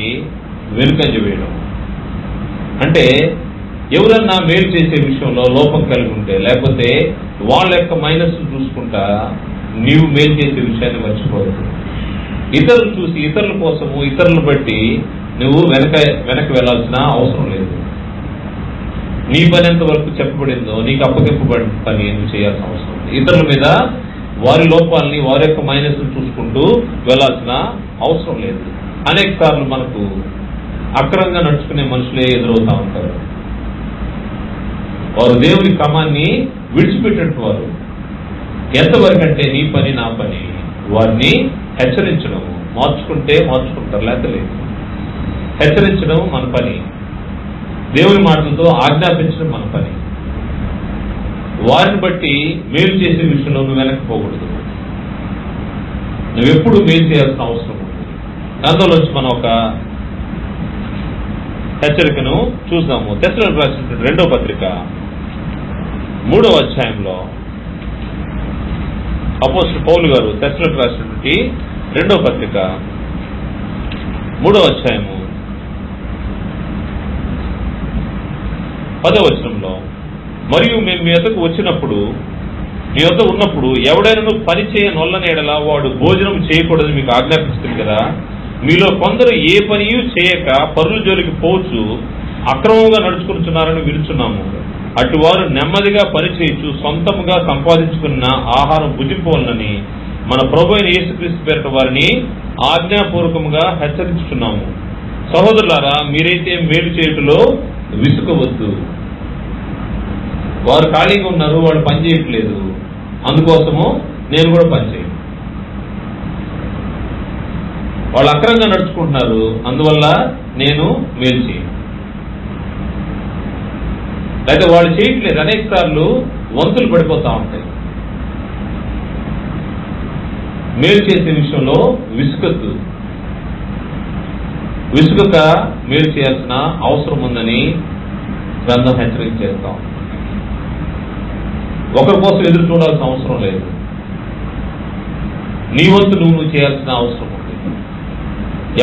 వెనుకంజ వేయడం. అంటే ఎవరన్నా మేలు చేసే విషయంలో లోపం కలిగి ఉంటే, లేకపోతే వాళ్ళ యొక్క మైనస్ చూసుకుంటా నీవు మేలు చేసే విషయాన్ని మర్చిపోవద్దు. ఇతరులు చూసి ఇతరుల కోసము ఇతరులను బట్టి నువ్వు వెనక్కి వెళ్లాల్సిన అవసరం లేదు. నీ పని ఎంత వరకు చెప్పబడిందో, నీకు అప్పగింపబడిన పని నువ్వు చేయాల్సిన అవసరం ఉంది. ఇతరుల మీద వారి లోపాలని, వారి యొక్క మైనస్ చూసుకుంటూ వెళ్లాల్సిన అవసరం లేదు. అనేక సార్లు మనకు అక్రమంగా నడుచుకునే మనుషులే ఎదురవుతా ఉంటారు. వారు దేవుని క్రమాన్ని విడిచిపెట్టినట్టు వారు. ఎంతవరకు అంటే నీ పని నా పని వారిని హెచ్చరించడం. మార్చుకుంటే మార్చుకుంటారు, లేకపోతే లేదు. హెచ్చరించడం మన పని, దేవుని మాటలతో ఆజ్ఞాపించడం మన పని. వారిని బట్టి మేలు చేసే విషయంలో నువ్వు వెనక్కిపోకూడదు. నువ్వెప్పుడు మేలు చేయాల్సిన అవసరం ఉంది. అందులోంచి మనం ఒక హెచ్చరికను చూద్దాము. తెస్సలోనికీయులకు రాసినటువంటి 2వ పత్రిక 3వ అధ్యాయంలో అపోస్తలుడు పౌలు గారు తెస్సలోనికీయులకు రాసినటువంటి 2వ పత్రిక 3వ అధ్యాయము 10వ వచనంలో, మరియు మేము మీ వద్దకు వచ్చినప్పుడు, మీ వద్ద ఉన్నప్పుడు ఎవడైనా పని చేయనొల్లని ఎడల వాడు భోజనం చేయకూడదని మీకు ఆజ్ఞాపిస్తుంది కదా. మీలో కొందరు ఏ పనియూ చేయక పరుల జోలికి పోవచ్చు అక్రమంగా నడుచుకుంటున్నారని వినుచున్నాము. అటువారు నెమ్మదిగా పని చేయొచ్చు సొంతముగా సంపాదించుకున్న ఆహారం భుజింపవలనని మన ప్రభు అయిన యేసుక్రీస్తు పేరిట వారిని ఆజ్ఞాపూర్వకముగా హెచ్చరించుచున్నాము. సహోదరులారా, మీరైతే మేలు చేయుటలో విసుకవద్దు. వారు ఖాళీగా ఉన్నారు, వాళ్ళు పని చేయట్లేదు, అందుకోసము నేను కూడా పని చేయను. వాళ్ళు అక్రమంగా నడుచుకుంటున్నారు, అందువల్ల నేను మేలు చేయను. అయితే వాళ్ళు చేయట్లేదు, అనేక సార్లు వంతులు పడిపోతా ఉంటాయి. మేలు చేసే విషయంలో విసుగక మేలు చేయాల్సిన అవసరం ఉందని గ్రంథం హెచ్చరిక చేస్తాం. ఒకరి కోసం ఎదురు చూడాల్సిన అవసరం లేదు. నీ వంతు నువ్వు చేయాల్సిన అవసరం ఉంది.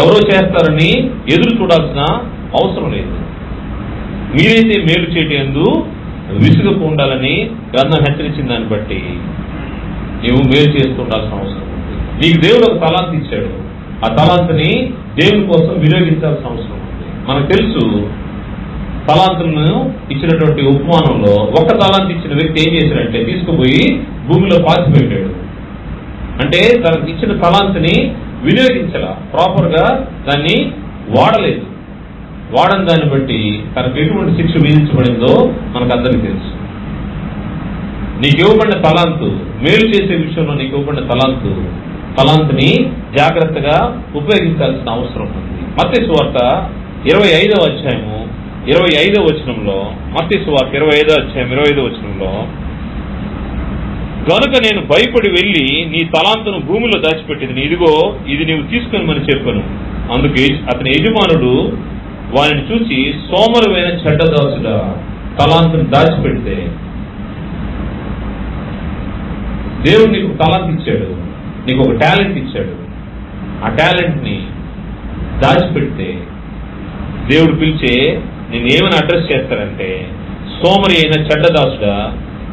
ఎవరో చేస్తారని ఎదురు చూడాల్సిన అవసరం లేదు. మీరైతే మేలు చేయటందు విసుగకు ఉండాలని గ్రంథం హెచ్చరించిన దాన్ని బట్టి నువ్వు మేలు చేస్తూ ఉండాల్సిన అవసరం ఉంది. నీకు దేవుడు ఒక తలాంత్ ఇచ్చాడు, ఆ తలాంతుని దేవుని కోసం వినియోగించాల్సిన అవసరం ఉంది. మనకు తెలుసు, తలాంతులను ఇచ్చినటువంటి ఉపమానంలో ఒక తలాంత్ ఇచ్చిన వ్యక్తి ఏం చేశాడంటే తీసుకుపోయి భూమిలో పాతిపెట్టాడు. అంటే తనకు ఇచ్చిన తలాంతుని వినియోగించాల, ప్రాపర్ గా దాన్ని వాడలేదు. వాడని దాన్ని బట్టి తనకు ఎటువంటి శిక్ష విధించబడిందో మనకు అందరికీ తెలుసు. నీకు ఇవ్వబడిన తలాంతు, మేలు చేసే విషయంలో నీకు ఇవ్వబడిన తలాంతుని జాగ్రత్తగా ఉపయోగించాల్సిన అవసరం ఉంది. మత్తయి సువార్త 25వ అధ్యాయము 25వ వచనంలో, మత్తయి సువార్త 25వ అధ్యాయం 25వ వచనంలో, గనుక నేను భయపడి వెళ్లి నీ తలాంతును భూమిలో దాచిపెట్టింది, ఇదిగో ఇది నీవు తీసుకొని మనం చెప్పాను. అందుకే అతని యజమానుడు వారిని చూసి సోమరువైన చెడ్డదాసుడా తలాంతును దాచిపెడితే, దేవుడు నీకు తలాంత్ ఇచ్చాడు, నీకు ఒక టాలెంట్ ఇచ్చాడు, ఆ టాలెంట్ని దాచిపెడితే దేవుడు పిలిచే నేను ఏమని అడ్రస్ చేస్తాడంటే, సోమరి అయిన చెడ్డదాసుడా,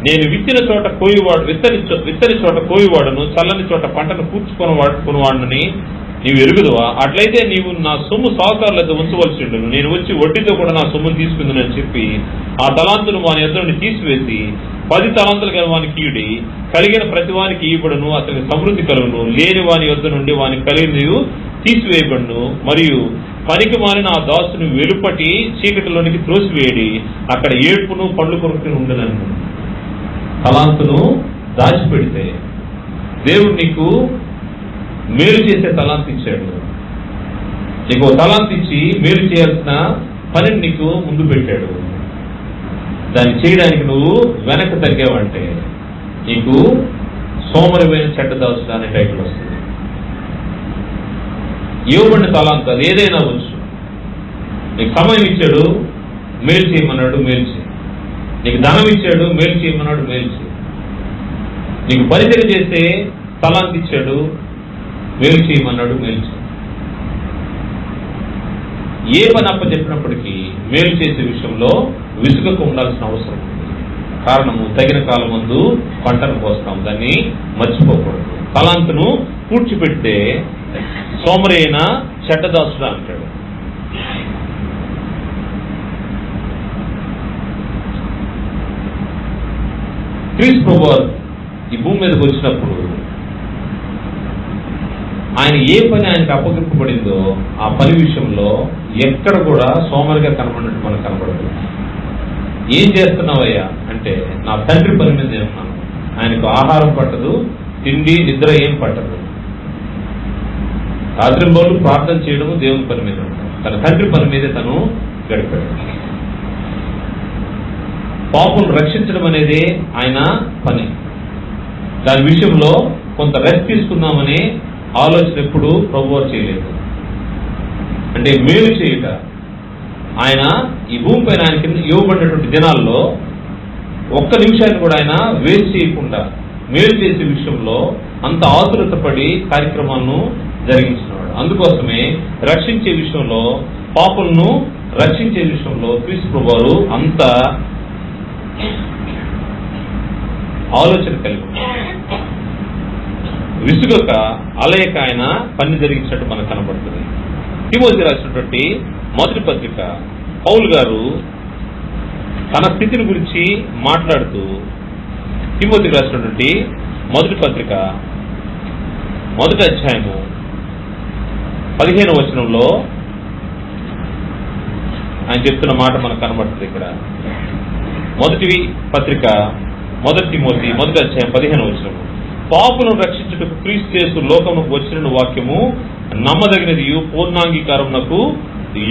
నేను విత్తిన చోట కోయివాడు విత్తని చోట కోయివాడును, చల్లని చోట పంటను కూర్చుకొనవాడుని నీవు ఎరుగుదువా? అట్లయితే నీవు నా సొమ్ము సాహుకారులతో ఉంచవలసి ఉండను, నేను వచ్చి వడ్డీతో కూడా నా సొమ్మును తీసుకుందని చెప్పి ఆ తలాంతును వాని యొద్ద తీసివేసి 10 తలాంతులు గల వానికి ఇయుడి, కలిగిన ప్రతి వానికి ఇవ్వబడును, అతనికి సమృద్ధి కలుగును, లేని వాని యొద్ద నుండి వానికి కలిగినది తీసివేయబడును. మరియు పనికి మారిన ఆ దాసుని వెలుపటి చీకటిలోనికి త్రోసివేయడి, అక్కడ ఏడ్పును పండ్లు కొరుకుని ఉండనను. తలాంతును దాచిపెడితే దేవుడు నీకు మేలు చేసే తలాంత్ ఇచ్చాడు. నీకు తలాంత్ ఇచ్చి మేలు చేయాల్సిన పనిని నీకు ముందు పెట్టాడు. దాన్ని చేయడానికి నువ్వు వెనక్కి తగ్గావంటే నీకు సోమరివైన చెడ్డదాసుడు అనే టైటిల్ వస్తుంది. ఇవ్వబడిన తలాంత్ అది ఏదైనా వచ్చు. నీకు సమయం ఇచ్చాడు, మేలు చేయమన్నాడు, మేలు చేయి. నీకు ధనం ఇచ్చాడు, మేలు చేయమన్నాడు, మేలు చేయి. నీకు పరిచయం చేసే తలాంత్ ఇచ్చాడు, మేలు చేయమన్నాడు, మేలు చేయి. ఏ పని అప్పచెప్పినప్పటికీ మేలు చేసే విషయంలో విసుగకు ఉండాల్సిన అవసరం ఉంది. కారణము తగిన కాలం ముందు పంటను కోస్తాం, దాన్ని మర్చిపోకూడదు. తలాంతును పూడ్చిపెడితే సోమరి అయిన చెడ్డదాసుడు అంటాడు. క్రీస్తు ప్రభువు ఈ భూమి మీదకి వచ్చినప్పుడు ఆయన ఏ పని ఆయనకు అప్పగింపబడిందో ఆ పని విషయంలో ఎక్కడ కూడా సోమరిగా కనబడినట్టు మనకు కనబడదు. ఏం చేస్తున్నావయ్యా అంటే, నా తండ్రి పని మీద ఉన్నాను. ఆయనకు ఆహారం పట్టదు, తిండి నిద్ర ఏం పట్టదు. రాత్రింబోళ్ళు ప్రార్థన చేయడము దేవుని పని మీద ఉంటాడు. తన తండ్రి పని మీదే తను గడిపాడు. పాపులను రక్షించడం అనేది ఆయన పని. దాని విషయంలో కొంత రెస్ట్ తీసుకుందామని ఆలోచన ఎప్పుడు ప్రభువు చేయలేదు. అంటే మేలు చేయుట, ఆయన ఈ భూమి పైన ఆయనకి ఇవ్వబడినటువంటి దినాల్లో ఒక్క నిమిషాన్ని కూడా ఆయన వేస్ట్ చేయకుండా మేలు చేసే విషయంలో అంత ఆతురత పడి కార్యక్రమాలను జరిగించినవాడు. అందుకోసమే రక్షించే విషయంలో, పాపులను రక్షించే విషయంలో క్రీస్తు ప్రభువు అంత ఆలోచన కలిగి విసుగక అలయక ఆయన పని జరిగించినట్టు మనకు కనబడుతుంది. తిమోతికి రాసినటువంటి మొదటి పత్రిక పౌలు గారు తన స్థితిని గురించి మాట్లాడుతూ తిమోతికి రాసినటువంటి మొదటి పత్రిక 1వ అధ్యాయము 15వ వచనంలో ఆయన చెప్తున్న మాట మనకు కనబడుతుంది. ఇక్కడ మొదటి పత్రిక 1 తిమోతి 1వ అధ్యాయం 15వ వచనం, పాపులను రక్షించుటకు క్రీస్తు యేసు లోకమునకు వచ్చిన వాక్యము నమ్మదగినది, పూర్ణాంగీకారమునకు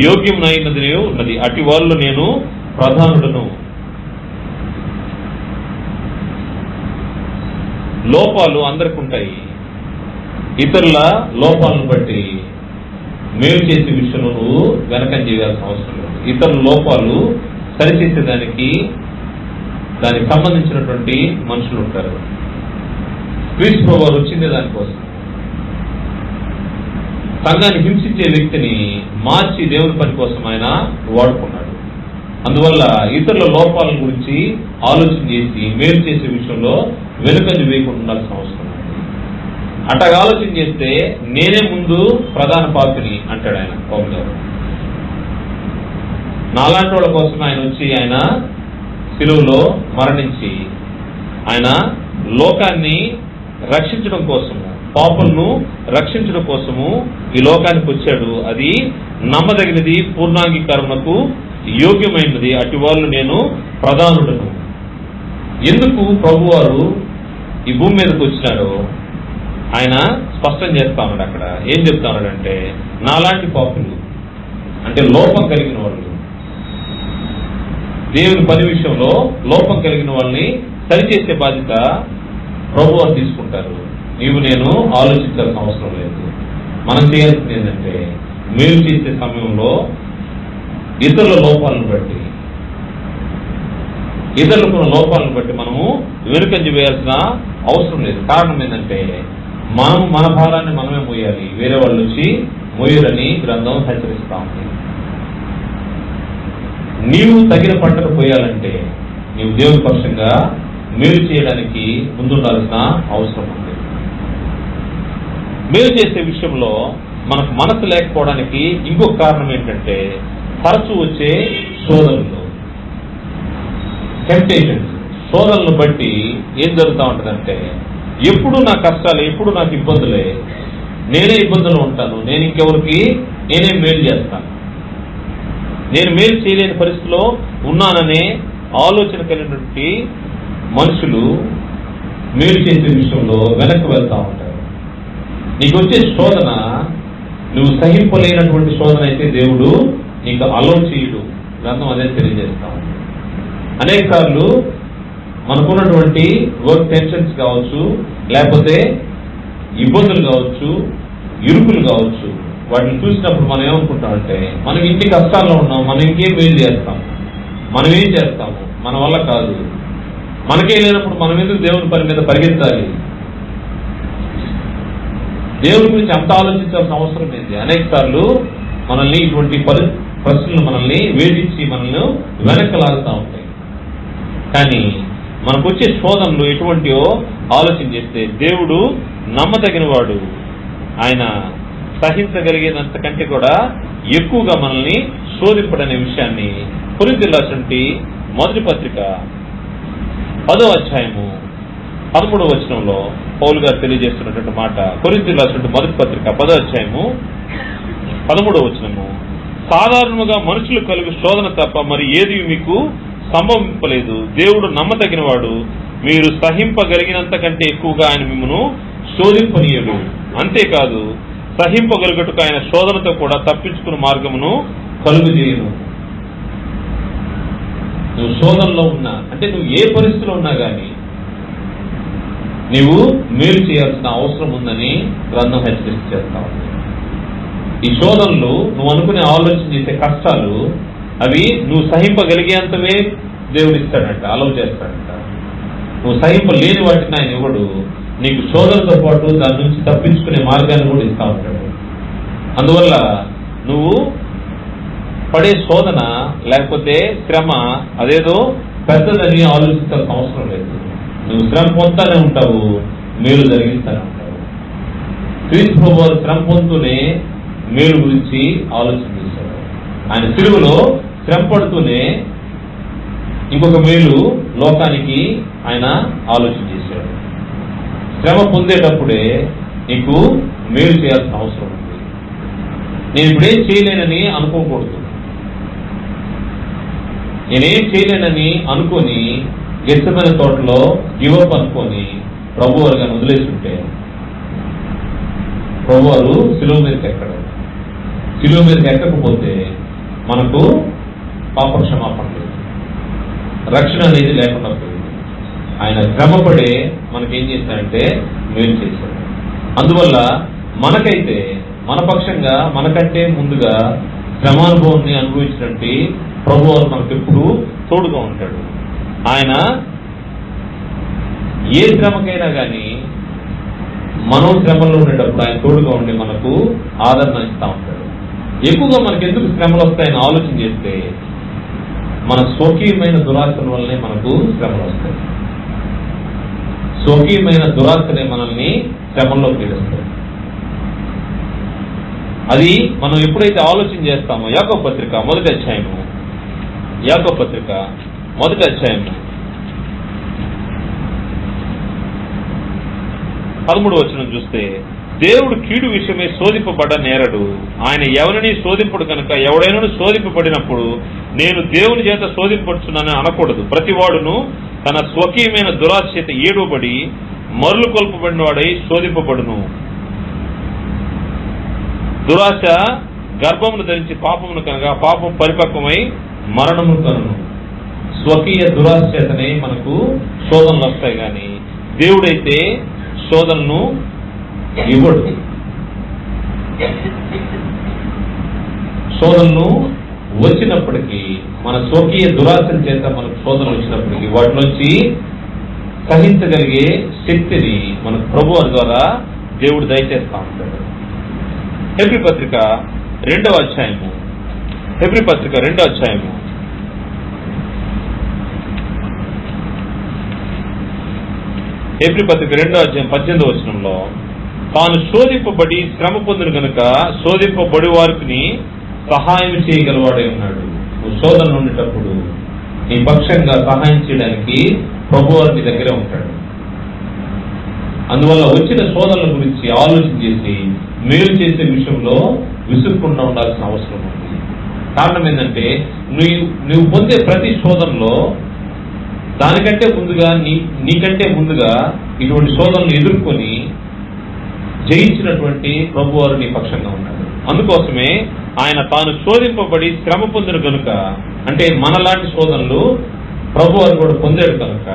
యోగ్యమైనది ఉన్నది. అటు వాళ్ళు నేను ప్రధానుడను. లోపాలు అందరికి ఉంటాయి. ఇతరుల లోపాలను బట్టి మేలు చేసే విషయంలో నువ్వు వెనకం చేయాల్సిన అవసరం లేదు. ఇతరుల లోపాలు సరిచేసేదానికి దానికి సంబంధించినటువంటి మనుషులు ఉంటారు. క్రీస్తు ప్రభువు వచ్చిందే దానికోసం. సంఘాన్ని హింసించే వ్యక్తిని మార్చి దేవుని పని కోసం ఆయన వాడుకున్నాడు. అందువల్ల ఇతరుల లోపాల గురించి ఆలోచన చేసి మేలు చేసే విషయంలో వెనుకంజ వేయకుండా ఉండాల్సిన అవసరం ఉంది. అట్టగా ఆలోచన చేస్తే నేనే ముందు ప్రధాన పాత్రని అంటాడు ఆయన పౌలు గారు. నాలాంటి వాళ్ళ కోసం ఆయన వచ్చి ఆయన శిలువలో మరణించి ఆయన లోకాన్ని రక్షించడం కోసము, పాపులను రక్షించడం కోసము ఈ లోకానికి వచ్చాడు. అది నమ్మదగినది, పూర్ణాంగీకారమునకు యోగ్యమైనది. అటు వాళ్ళు నేను ప్రధానుడను. ఎందుకు ప్రభువారు ఈ భూమి మీదకి వచ్చినాడో ఆయన స్పష్టం చేస్తా ఉన్నాడు. అక్కడ ఏం చెప్తా ఉన్నాడంటే, నాలాంటి పాపులు అంటే లోపం కలిగిన వాళ్ళు, దేవుని పని విషయంలో లోపం కలిగిన వాళ్ళని సరిచేసే బాధ్యత ప్రభువారు తీసుకుంటారు. నీవు నేను ఆలోచించాల్సిన అవసరం లేదు. మనం చేయాల్సింది ఏంటంటే, మేలు చేసే సమయంలో ఇతరుల లోపాలను బట్టి మనము వెనుకంజ వేయాల్సిన అవసరం లేదు. కారణం ఏంటంటే మనం మన భారాన్ని మనమే మోయాలి, వేరే వాళ్ళు వచ్చి మోయరని గ్రంథం హెచ్చరిస్తా ఉంది. నీవు తగిన పంటను పోయాలంటే నీవు దేవుని పక్షంగా మేలు చేయడానికి ముందుండాల్సిన అవసరం ఉంది. మేలు చేసే విషయంలో మనకు మనసు లేకపోవడానికి ఇంకొక కారణం ఏంటంటే తరచూ వచ్చే శోధనలు, టెంప్టేషన్స్. శోధనలు బట్టి ఏం జరుగుతూ ఉంటుందంటే ఎప్పుడు నా కష్టాలు, ఎప్పుడు నాకు ఇబ్బందులే, నేనే ఇబ్బందులు ఉంటాను, నేను ఇంకెవరికి నేనే మేలు చేస్తాను, నేను మేలు చేయలేని పరిస్థితిలో ఉన్నాననే ఆలోచన కలిగినటువంటి మనుషులు మేలు చేసే విషయంలో వెనక్కి వెళ్తా ఉంటారు. నీకు వచ్చే శోధన నువ్వు సహింపలేనటువంటి శోధన అయితే దేవుడు నీకు అలో చేయడు. గ్రంథం అదే తెలియజేస్తా ఉంది. అనేక సార్లు మనకున్నటువంటి వర్క్ టెన్షన్స్ కావచ్చు, లేకపోతే ఇబ్బందులు కావచ్చు, ఇరుకులు కావచ్చు, వాటిని చూసినప్పుడు మనం ఏమనుకుంటామంటే మనం ఇన్ని కష్టాల్లో ఉన్నాం, మనం ఇంకేం మేలు చేస్తాం, మనం ఏం చేస్తాము, మన వల్ల కాదు, మనకే లేనప్పుడు మనం ఎందుకు దేవుని పని మీద పరిగెత్తాలి, దేవుని గురించి అంత ఆలోచించాల్సిన అవసరం ఏంటి? అనేక సార్లు మనల్ని ఇటువంటి ప్రశ్నలు మనల్ని వేధించి మనల్ని వెనక్కి లాగుతూ ఉంటాయి. కానీ మనకు వచ్చే శోధనలు ఎటువంటివో ఆలోచన చేస్తే దేవుడు నమ్మదగిన వాడు. ఆయన సహించగలిగేదంతకంటే కూడా ఎక్కువగా మనల్ని శోధింపడనే విషయాన్ని కొరింథీయులకు రాసినటువంటి మొదటి పత్రిక 10వ అధ్యాయము 13వ వచనంలో పౌలు గారు తెలియజేస్తున్నటువంటి మాట. కొరింథీయులకు రాసినటువంటి మొదటి పత్రిక 10వ అధ్యాయము 13వ వచనము, సాధారణంగా మనుషులు కలుగు శోధన తప్ప మరి ఏది మీకు సంభవింపలేదు. దేవుడు నమ్మదగిన వాడు, మీరు సహింపగలిగినంత కంటే ఎక్కువగా ఆయన మిమ్మను శోధింపనీయడు. అంతేకాదు సహింపగలుగుటకు ఆయన శోధనతో కూడా తప్పించుకున్న మార్గమును కలుగజేయను. నువ్వు శోధనలో ఉన్నా అంటే నువ్వు ఏ పరిస్థితిలో ఉన్నా గానీ నీవు మేలు చేయాల్సిన అవసరం ఉందని గ్రంథం హెచ్చరిస్తా ఉంది. ఈ శోధనలు నువ్వు అనుకునే ఆలోచన చేసే కష్టాలు అవి నువ్వు సహింపగలిగేంతవే దేవుడు ఇస్తాడంట, అలవ్ చేస్తాడంట. నువ్వు సహింపలేని వాటిని ఆయన ఇవ్వడు, నీకు శోధనతో పాటు దాని నుంచి తప్పించుకునే మార్గాన్ని కూడా ఇస్తా ఉంటాడు. అందువల్ల నువ్వు పడే శోధన లేకపోతే శ్రమ అదేదో పెద్దదని ఆలోచించాల్సిన అవసరం లేదు. నువ్వు శ్రమ పొందుతానే ఉంటావు, మేలు జరిగిస్తానే ఉంటావు. క్రీస్తు ప్రభువు శ్రమ పొందుతూనే మేలు గురించి ఆలోచన చేశాడు. ఆయన సిలువలో శ్రమ పడుతూనే ఇంకొక మేలు లోకానికి ఆయన ఆలోచన చేశాడు. శ్రమ పొందేటప్పుడే నీకు మేలు చేయాల్సిన అవసరం ఉంది. నేను ఇప్పుడేం చేయలేనని అనుకోకూడదు. నేనేం చేయలేనని అనుకొని గెత్సెమనే తోటలో గివప్ అనుకొని ప్రభువారు గారిని వదిలేస్తుంటే ప్రభువారు సిలువ మీదకి ఎక్కడు. సిలువ మీదకి ఎక్కకపోతే మనకు పాప క్షమాపణ లేదు, రక్షణ అనేది లేకుండా పోయింది. ఆయన శ్రమపడే మనకేం చేశాడంటే మేలు చేశాడు. అందువల్ల మనకైతే మన పక్షంగా మనకంటే ముందుగా శ్రమానుభవాన్ని అనుభవించినట్టు ప్రభువారు మనకు ఎప్పుడు తోడుగా ఉంటాడు. ఆయన ఏ శ్రమకైనా కానీ మనం శ్రమలో ఉండేటప్పుడు ఆయన తోడుగా ఉండి మనకు ఆదరణ ఇస్తా ఉంటాడు. ఎక్కువగా మనకు ఎందుకు శ్రమలు వస్తాయని ఆలోచన చేస్తే మన స్వకీయమైన దురాశల వల్లనే మనకు శ్రమలు వస్తాయి. స్వకీయమైన దురాశలే మనల్ని శ్రమల్లో పీడిస్తాయి. అది మనం ఎప్పుడైతే ఆలోచన చేస్తామో యాకోబు పత్రిక మొదటి అధ్యాయము 13వ వచనం చూస్తే, దేవుడు కీడు విషయమై శోధింపబడ్డ నేరడు, ఆయన ఎవరిని శోధింపడు కనుక ఎవడైనా శోధింపబడినప్పుడు నేను దేవుని చేత శోధింపడుచున్నానని అనకూడదు. ప్రతివాడును తన స్వకీయమైన దురాశ చేత ఏడుబడి మరులు కొల్పబడిన వాడై శోధింపబడును. దురాశ గర్భమును ధరించి పాపమును కనుక పాపం పరిపక్వమై మరణము కనును. స్వకీయ దురాశ చేతనే మనకు శోధనలు వస్తాయి, కానీ దేవుడైతే శోధనను ఇవ్వడు, శోధనను వచ్చినప్పటికీ, మన స్వకీయ దురాశల చేత మనకు శోధనలు వచ్చినప్పటికీ వాటి నుంచి సహించగలిగే శక్తిని మనకు ప్రభువు ద్వారా దేవుడు దయచేస్తా ఉంటాడు. హెబ్రీ పత్రిక 2వ అధ్యాయము, హెబ్రీ పత్రిక 2వ అధ్యాయము 18వ వచనంలో, తాను శోధింపబడి శ్రమ పొందిన గనుక శోధింపబడి వారికి సహాయం చేయగలవాడే ఉన్నాడు. నువ్వు శోధన ఉండేటప్పుడు నీ పక్షంగా సహాయం చేయడానికి ప్రభువు నీ దగ్గరే ఉంటాడు. అందువల్ల వచ్చిన శోధనల గురించి ఆలోచన చేసి మేలు చేసే విషయంలో విసుక్కుండా ఉండాల్సిన అవసరం ఉంది. కారణం ఏంటంటే, నువ్వు పొందే ప్రతి శోధనలో దానికంటే ముందుగా నీకంటే ముందుగా ఇటువంటి శోధనలు ఎదుర్కొని జయించినటువంటి ప్రభువారు నీ పక్షంగా ఉన్నాడు. అందుకోసమే ఆయన తాను శోధింపబడి శ్రమ పొందిన కనుక, అంటే మనలాంటి శోధనలు ప్రభువారు కూడా పొందాడు కనుక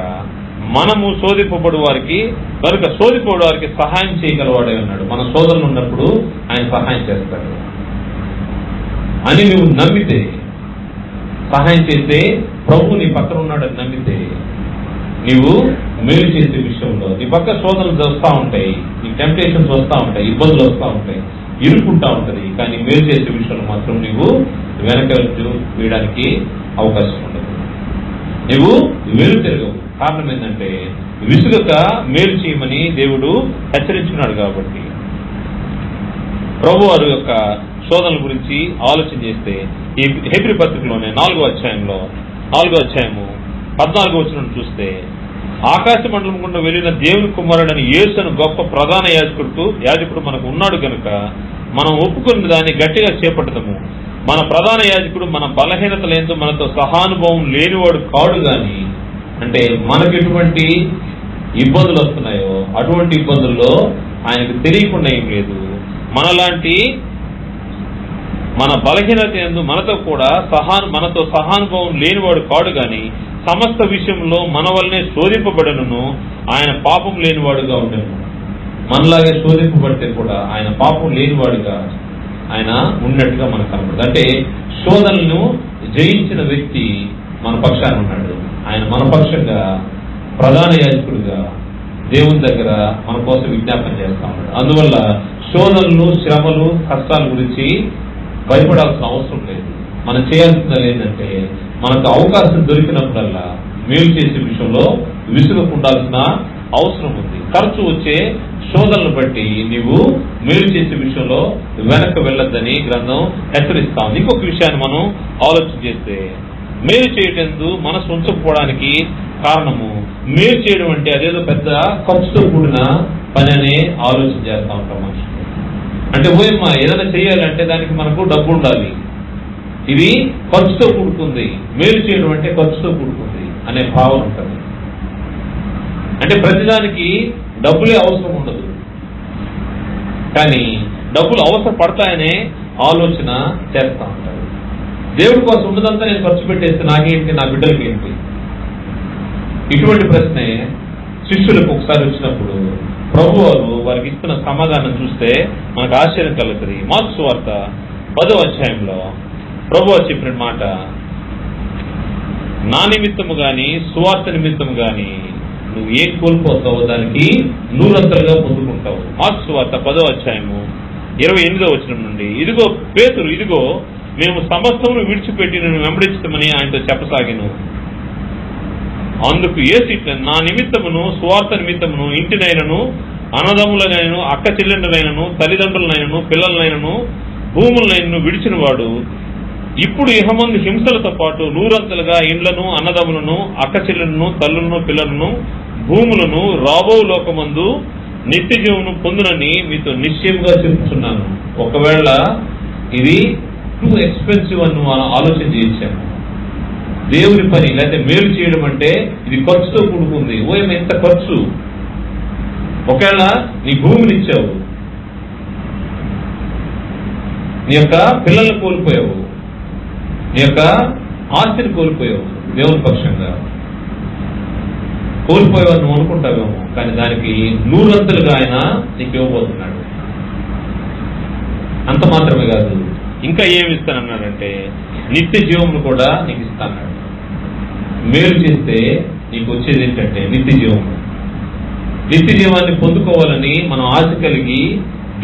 మనము శోధింపబడి వారికి సహాయం చేయగలవాడే ఉన్నాడు. మన శోధనలు ఉన్నప్పుడు ఆయన సహాయం చేస్తాడు అని నువ్వు నమ్మితే, సహాయం చేస్తే ప్రభు నీ పక్కన ఉన్నాడని నమ్మితే, నీవు మేలు చేసే విషయంలో నీ పక్క శోధనలు వస్తూ ఉంటాయి, నీ టెంప్టేషన్స్ వస్తూ ఉంటాయి, ఇబ్బందులు వస్తూ ఉంటాయి, ఇరుక్కుంటా ఉంటది. కానీ మేలు చేసే విషయంలో మాత్రం నీవు వెనక వేయడానికి అవకాశం ఉండదు. నువ్వు మేలు తిరగవు. కారణం ఏంటంటే, విసుగక మేలు చేయమని దేవుడు హెచ్చరించున్నాడు. కాబట్టి ప్రభు వారి యొక్క శోధనల గురించి ఆలోచన చేస్తే ఈ హెబ్రీ పత్రికలోనే 4వ అధ్యాయము 14వ వచనం చూస్తే, ఆకాశ మండలం గుండా వెళ్ళిన దేవుని కుమారుడని యేసును గొప్ప ప్రధాన యాజకుడు మనకు ఉన్నాడు కనుక మనం ఒప్పుకున్న దాన్ని గట్టిగా చేపట్టదము. మన ప్రధాన యాజకుడు మన బలహీనతలందు మనతో సహానుభవం లేనివాడు కాడు గాని, అంటే మనకు ఎటువంటి ఇబ్బందులు వస్తున్నాయో అటువంటి ఇబ్బందుల్లో ఆయనకు తెలియకుండా ఏం లేదు. మన బలహీనత యందు మనతో సహానుభవం లేనివాడు కాడు గాని సమస్త విషయంలో మన వల్లనే శోధింపబడను, ఆయన పాపం లేనివాడుగా ఉండను. మనలాగే శోధింపబడితే కూడా ఆయన పాపం లేనివాడుగా ఆయన ఉన్నట్టుగా మనకు కనబడుతుంది. అంటే శోధనలను జయించిన వ్యక్తి మన పక్షాన ఉన్నాడు. ఆయన మన పక్షంగా ప్రధాన యాజకుడిగా దేవుని దగ్గర మన కోసం విజ్ఞాపన చేస్తా ఉన్నాడు. అందువల్ల శోధనలు, శ్రమలు, కష్టాల గురించి భయపడాల్సిన అవసరం లేదు. మనం చేయాల్సింది ఏంటంటే, మనకు అవకాశం దొరికినప్పుడల్లా మేలు చేసే విషయంలో విసుగకుండాల్సిన అవసరం ఉంది. ఖర్చు వచ్చే శోధనలు బట్టి నీవు మేలు చేసే విషయంలో వెనక్కి వెళ్ళొద్దని గ్రంథం హెచ్చరిస్తా ఉంది. ఇంకొక విషయాన్ని మనం ఆలోచన చేస్తే, మేలు చేయటందు మనసు ఉంచకపోవడానికి కారణము, మేలు చేయడం అంటే అదేదో పెద్ద ఖర్చుతో కూడిన పని అనే ఆలోచన చేస్తా ఉంటాం మనుషులు. అంటే ఓయమ్మా ఏదైనా చేయాలంటే దానికి మనకు డబ్బు ఉండాలి, ఇది ఖర్చుతో కూడుకుంది, మేలు చేయడం అంటే ఖర్చుతో కూడుకుంది అనే భావన ఉంటుంది. అంటే ప్రతిదానికి డబ్బులే అవసరం ఉండదు, కానీ డబ్బులు అవసరం పడతాయనే ఆలోచన చేస్తా ఉంటారు. దేవుడి కోసం ఉన్నదంతా నేను ఖర్చు పెట్టేస్తే నాకేంటి, నా బిడ్డలకి ఏంటి? ఇటువంటి ప్రశ్నే శిష్యులకు ఒకసారి వచ్చినప్పుడు ప్రభు వారికి ఇస్తున్న సమాధానం చూస్తే మనకు ఆశ్చర్యం కలుగుతుంది. మార్కు సువార్త 10వ అధ్యాయంలో ప్రభు చెప్పిన మాట, నా నిమిత్తము గాని సువార్త నిమిత్తము గాని నువ్వు ఏం కోల్పోతావో దానికి నూరంతలుగా పొందుకుంటావు. మార్కు సువార్త 10వ అధ్యాయము 28వ వచనం నుండి, ఇదిగో పేతురు, ఇదిగో మేము సమస్తమును విడిచిపెట్టి నేను వెంబడించమని ఆయనతో చెప్పసాగాను. అందుకు యేసు ఇట్లా, నా నిమిత్తమును సువార్త నిమిత్తమును ఇంటినైనను అన్నదమ్ములనైనను అక్క చెల్లెండ్రులైనను తల్లిదండ్రులనైనను పిల్లలనైనను భూములనైనను విడిచిన వాడు ఇప్పుడు ఇహమందు హింసలతో పాటు నూరంతలుగా ఇండ్లను, అన్నదమ్ములను, అక్క చెల్లెలను, తల్లులను, పిల్లలను, భూములను రాబో లోకమందు నిత్య జీవను పొందునని మీతో నిశ్చయంగా చెప్తున్నాను. ఒకవేళ ఇది టూ ఎక్స్పెన్సివ్ అని మనం ఆలోచన చేయించాము. దేవుని పని లేకపోతే మేలు చేయడం అంటే ఇది ఖర్చుతో కూడుకుంది. ఓయమ్మ ఎంత ఖర్చు! ఒకవేళ నీ భూమిని ఇచ్చావు, నీ యొక్క పిల్లల్ని కోల్పోయావు, నీ యొక్క ఆస్తిని కోల్పోయావు, దేవుని పక్షంగా కోల్పోయావు నువ్వు అనుకుంటావేమో, కానీ దానికి నూరంతలుగా ఆయన నీకు ఇవ్వబోతున్నాడు. అంత మాత్రమే కాదు, ఇంకా ఏమి ఇస్తానన్నాడంటే నిత్య జీవమును కూడా నీకు ఇస్తాను. మేలు చేస్తే నీకు వచ్చేది ఏంటంటే నిత్య జీవము. నిత్య జీవాన్ని పొందుకోవాలని మనం ఆశ కలిగి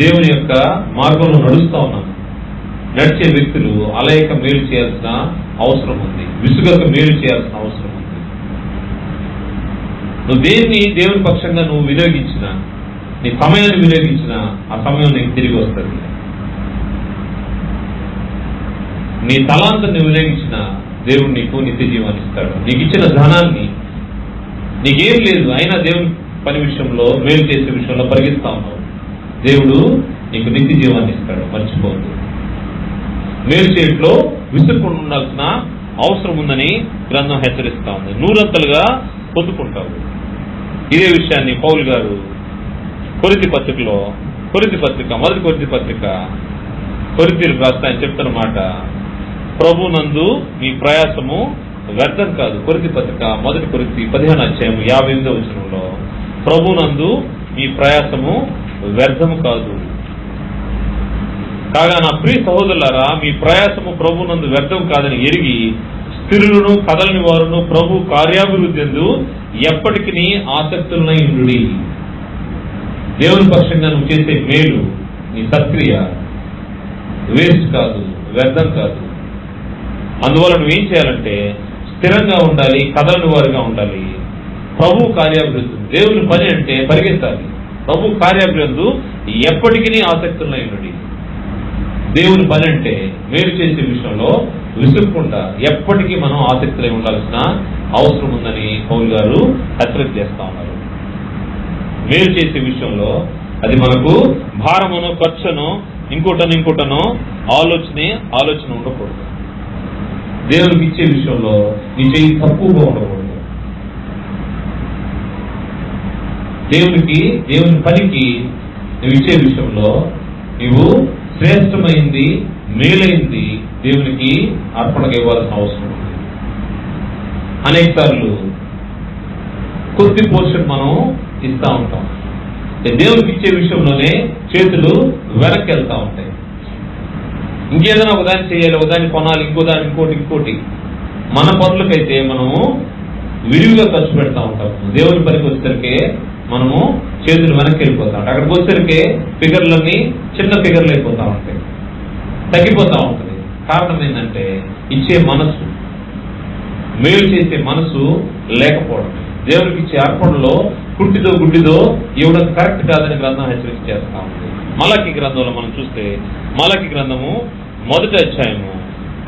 దేవుని యొక్క మార్గంలో నడుస్తూ ఉన్నాం. నడిచే వ్యక్తులు అలయక మేలు చేయాల్సిన అవసరం ఉంది, విసుగక మేలు చేయాల్సిన అవసరం ఉంది. నువ్వు దేన్ని దేవుని పక్షంగా నువ్వు వినియోగించినా, నీ సమయాన్ని వినియోగించినా ఆ సమయం నీకు తిరిగి వస్తుంది. నీ తలాంతాన్ని వినియోగించిన దేవుడు నీకు నిత్య జీవాన్ని ఇస్తాడు. నీకు ఇచ్చిన ధనాన్ని, నీకేం లేదు అయినా దేవుని పని విషయంలో మేలు చేసే విషయంలో పరిగెత్తా ఉన్నావు, దేవుడు నీకు నిత్య జీవాన్ని ఇస్తాడు. మర్చిపోవద్దు. మేలు చేయట్లో విసుక్కుండా ఉండాల్సిన అవసరం ఉందని గ్రంథం హెచ్చరిస్తా ఉంది. నూరంతలుగా పొందుకుంటావు. ఇదే విషయాన్ని పౌలు గారు కొరింథీ పత్రికలో, మొదటి కొరింథీ పత్రిక కొరింథీయులకు రాస్తా ఆయన చెప్తున్న మాట, ప్రభునందు మీ ప్రయాసము వ్యర్థం కాదు. కొరింథీ పత్రిక మొదటి కొరింథీ 15:58 వచనంలో, ప్రభునందు మీ ప్రయాసము వ్యర్థము కాదు. కాగా నా ప్రియ సహోదరులారా, మీ ప్రయాసము ప్రభునందు వ్యర్థం కాదని ఎరిగి స్థిరులను కదలని వారును ప్రభు కార్యాభివృద్ధి ఎందు ఎప్పటికీ ఆసక్తులనై ఉండుడి. దేవుని పక్షంగా నువ్వు చేసే మేలు, నీ సత్క్రియ వేస్ట్ కాదు, వ్యర్థం కాదు. అందువల్ల నువ్వేం చేయాలంటే స్థిరంగా ఉండాలి, కదలని వారుగా ఉండాలి. ప్రభు కార్యాభివృద్ధి, దేవుని పని అంటే పరిగెత్తాలి. ప్రభు కార్యాభివృద్ధి ఎప్పటికీ ఆసక్తులనై ఉండుడి. దేవుని పని అంటే మేలు చేసే విషయంలో విసుక్కుండా ఎప్పటికీ మనం ఆసక్తులై ఉండాల్సిన అవసరం ఉందని పౌలు గారు హెచ్చరిక చేస్తా ఉన్నారు. మేలు చేసే విషయంలో అది మనకు భారమును, ఖర్చును, ఇంకోటనో ఆలోచన ఉండకూడదు. దేవునికి ఇచ్చే విషయంలో నీ చెయ్యి తక్కువగా ఉండకూడదు. దేవుని పనికి నువ్వు ఇచ్చే విషయంలో నువ్వు శ్రేష్టమైంది, మేలైంది దేవునికి అర్పణగా ఇవ్వాల్సిన అవసరం ఉంది. అనేక సార్లు కొద్ది పోర్షన్ మనం ఇస్తా ఉంటాం. దేవునికి ఇచ్చే విషయంలోనే చేతులు వెనక్కి వెళ్తా ఉంటాయి. ఇంకేదైనా ఒకదాన్ని చేయాలి, ఒకదాన్ని కొనాలి, ఇంకోటి. మన పనులకైతే మనము విరివిగా ఖర్చు పెడతా ఉంటాం. దేవుని పనికి వచ్చేసరికి మనము చేతులు వెనక్కి వెళ్ళిపోతాం. అక్కడికి వచ్చేసరికి ఫిగర్లన్నీ చిన్న ఫిగర్లు అయిపోతా ఉంటాయి, తగ్గిపోతా ఉంటుంది. కారణం ఏంటంటే ఇచ్చే మనసు, మేలు చేసే మనసు లేకపోవడం. దేవునికి ఇచ్చే అర్పణలో గుడ్డిదో ఇవ్వడం కరెక్ట్ కాదని గ్రంథం హెచ్చరిక చేస్తా ఉంది. మలాకి గ్రంథంలో మనం చూస్తే, మలాకి గ్రంథము 1వ అధ్యాయము,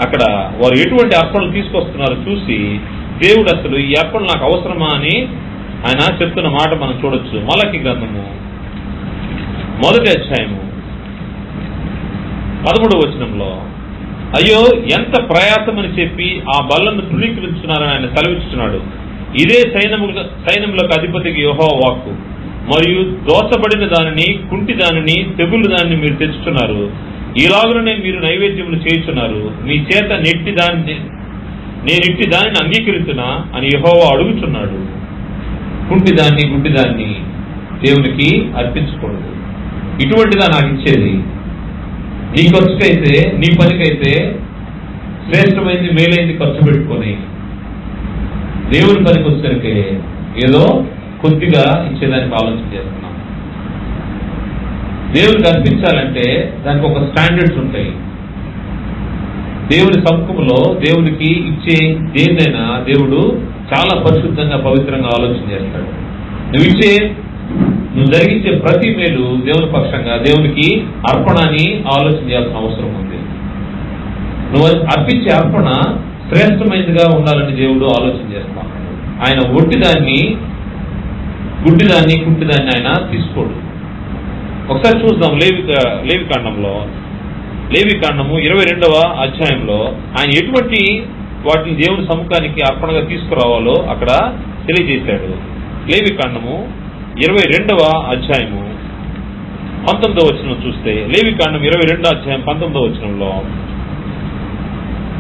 అక్కడ వారు ఎటువంటి అర్పణలు తీసుకొస్తున్నారో చూసి దేవుడు అసలు ఈ అర్పణ నాకు అవసరమా అని ఆయన చెప్తున్న మాట మనం చూడొచ్చు. మలాకి గ్రంథము 1వ అధ్యాయము 13వ వచనంలో, అయ్యో ఎంత ప్రయాసమని చెప్పి ఆ బల్లను తృణీకరించున్నారని ఆయన సెలవిస్తున్నాడు. ఇదే సైన్యములకు అధిపతికి యెహోవా వాక్కు. మరియు దోచబడిన దానిని, కుంటి దానిని, తెగులు దానిని మీరు తెచ్చుతున్నారు. ఇలాగునే మీరు నైవేద్యములు చేయుచున్నారు. మీ చేత నేనిట్టి దానిని అంగీకరించునా అని యెహోవా అడుగుచున్నాడు. కుంటి దాన్ని, గుడ్డి దాన్ని దేవునికి అర్పించకూడదు. ఇటువంటిదా నాకు ఇచ్చేది? నీ ఖర్చుకైతే, నీ పనికైతే శ్రేష్టమైంది, మేలైంది ఖర్చు పెట్టుకొని దేవుని పనికి వచ్చేసరికి ఏదో కొద్దిగా ఇచ్చేదానికి ఆలోచన చేస్తున్నాం. దేవునికి అర్పించాలంటే దానికి ఒక స్టాండర్డ్స్ ఉంటాయి. దేవుని సముఖంలో దేవునికి ఇచ్చే దేన్నైనా దేవుడు చాలా పరిశుద్ధంగా, పవిత్రంగా ఆలోచన చేస్తాడు. నువ్వు జరిగించే ప్రతి మేలు దేవుని పక్షంగా దేవునికి అర్పణ అని ఆలోచన చేయాల్సిన అవసరం ఉంది. నువ్వు అర్పించే అర్పణ శ్రేష్టమైనదిగా ఉండాలని దేవుడు ఆలోచన చేస్తాడు. ఆయన ఒట్టిదాన్ని, గుడ్డిదాన్ని, కుంటిదాన్ని ఆయన తీసుకోడు. ఒకసారి చూద్దాం లేవికాండము 22వ అధ్యాయంలో ఆయన ఎటువంటి వాటిని దేవుని సముఖానికి అర్పణగా తీసుకురావాలో అక్కడ తెలియజేశాడు. లేవికాండము 22వ అధ్యాయము 19వ వచనం చూస్తే, లేవికాండం 22వ అధ్యాయం 19వ వచనంలో,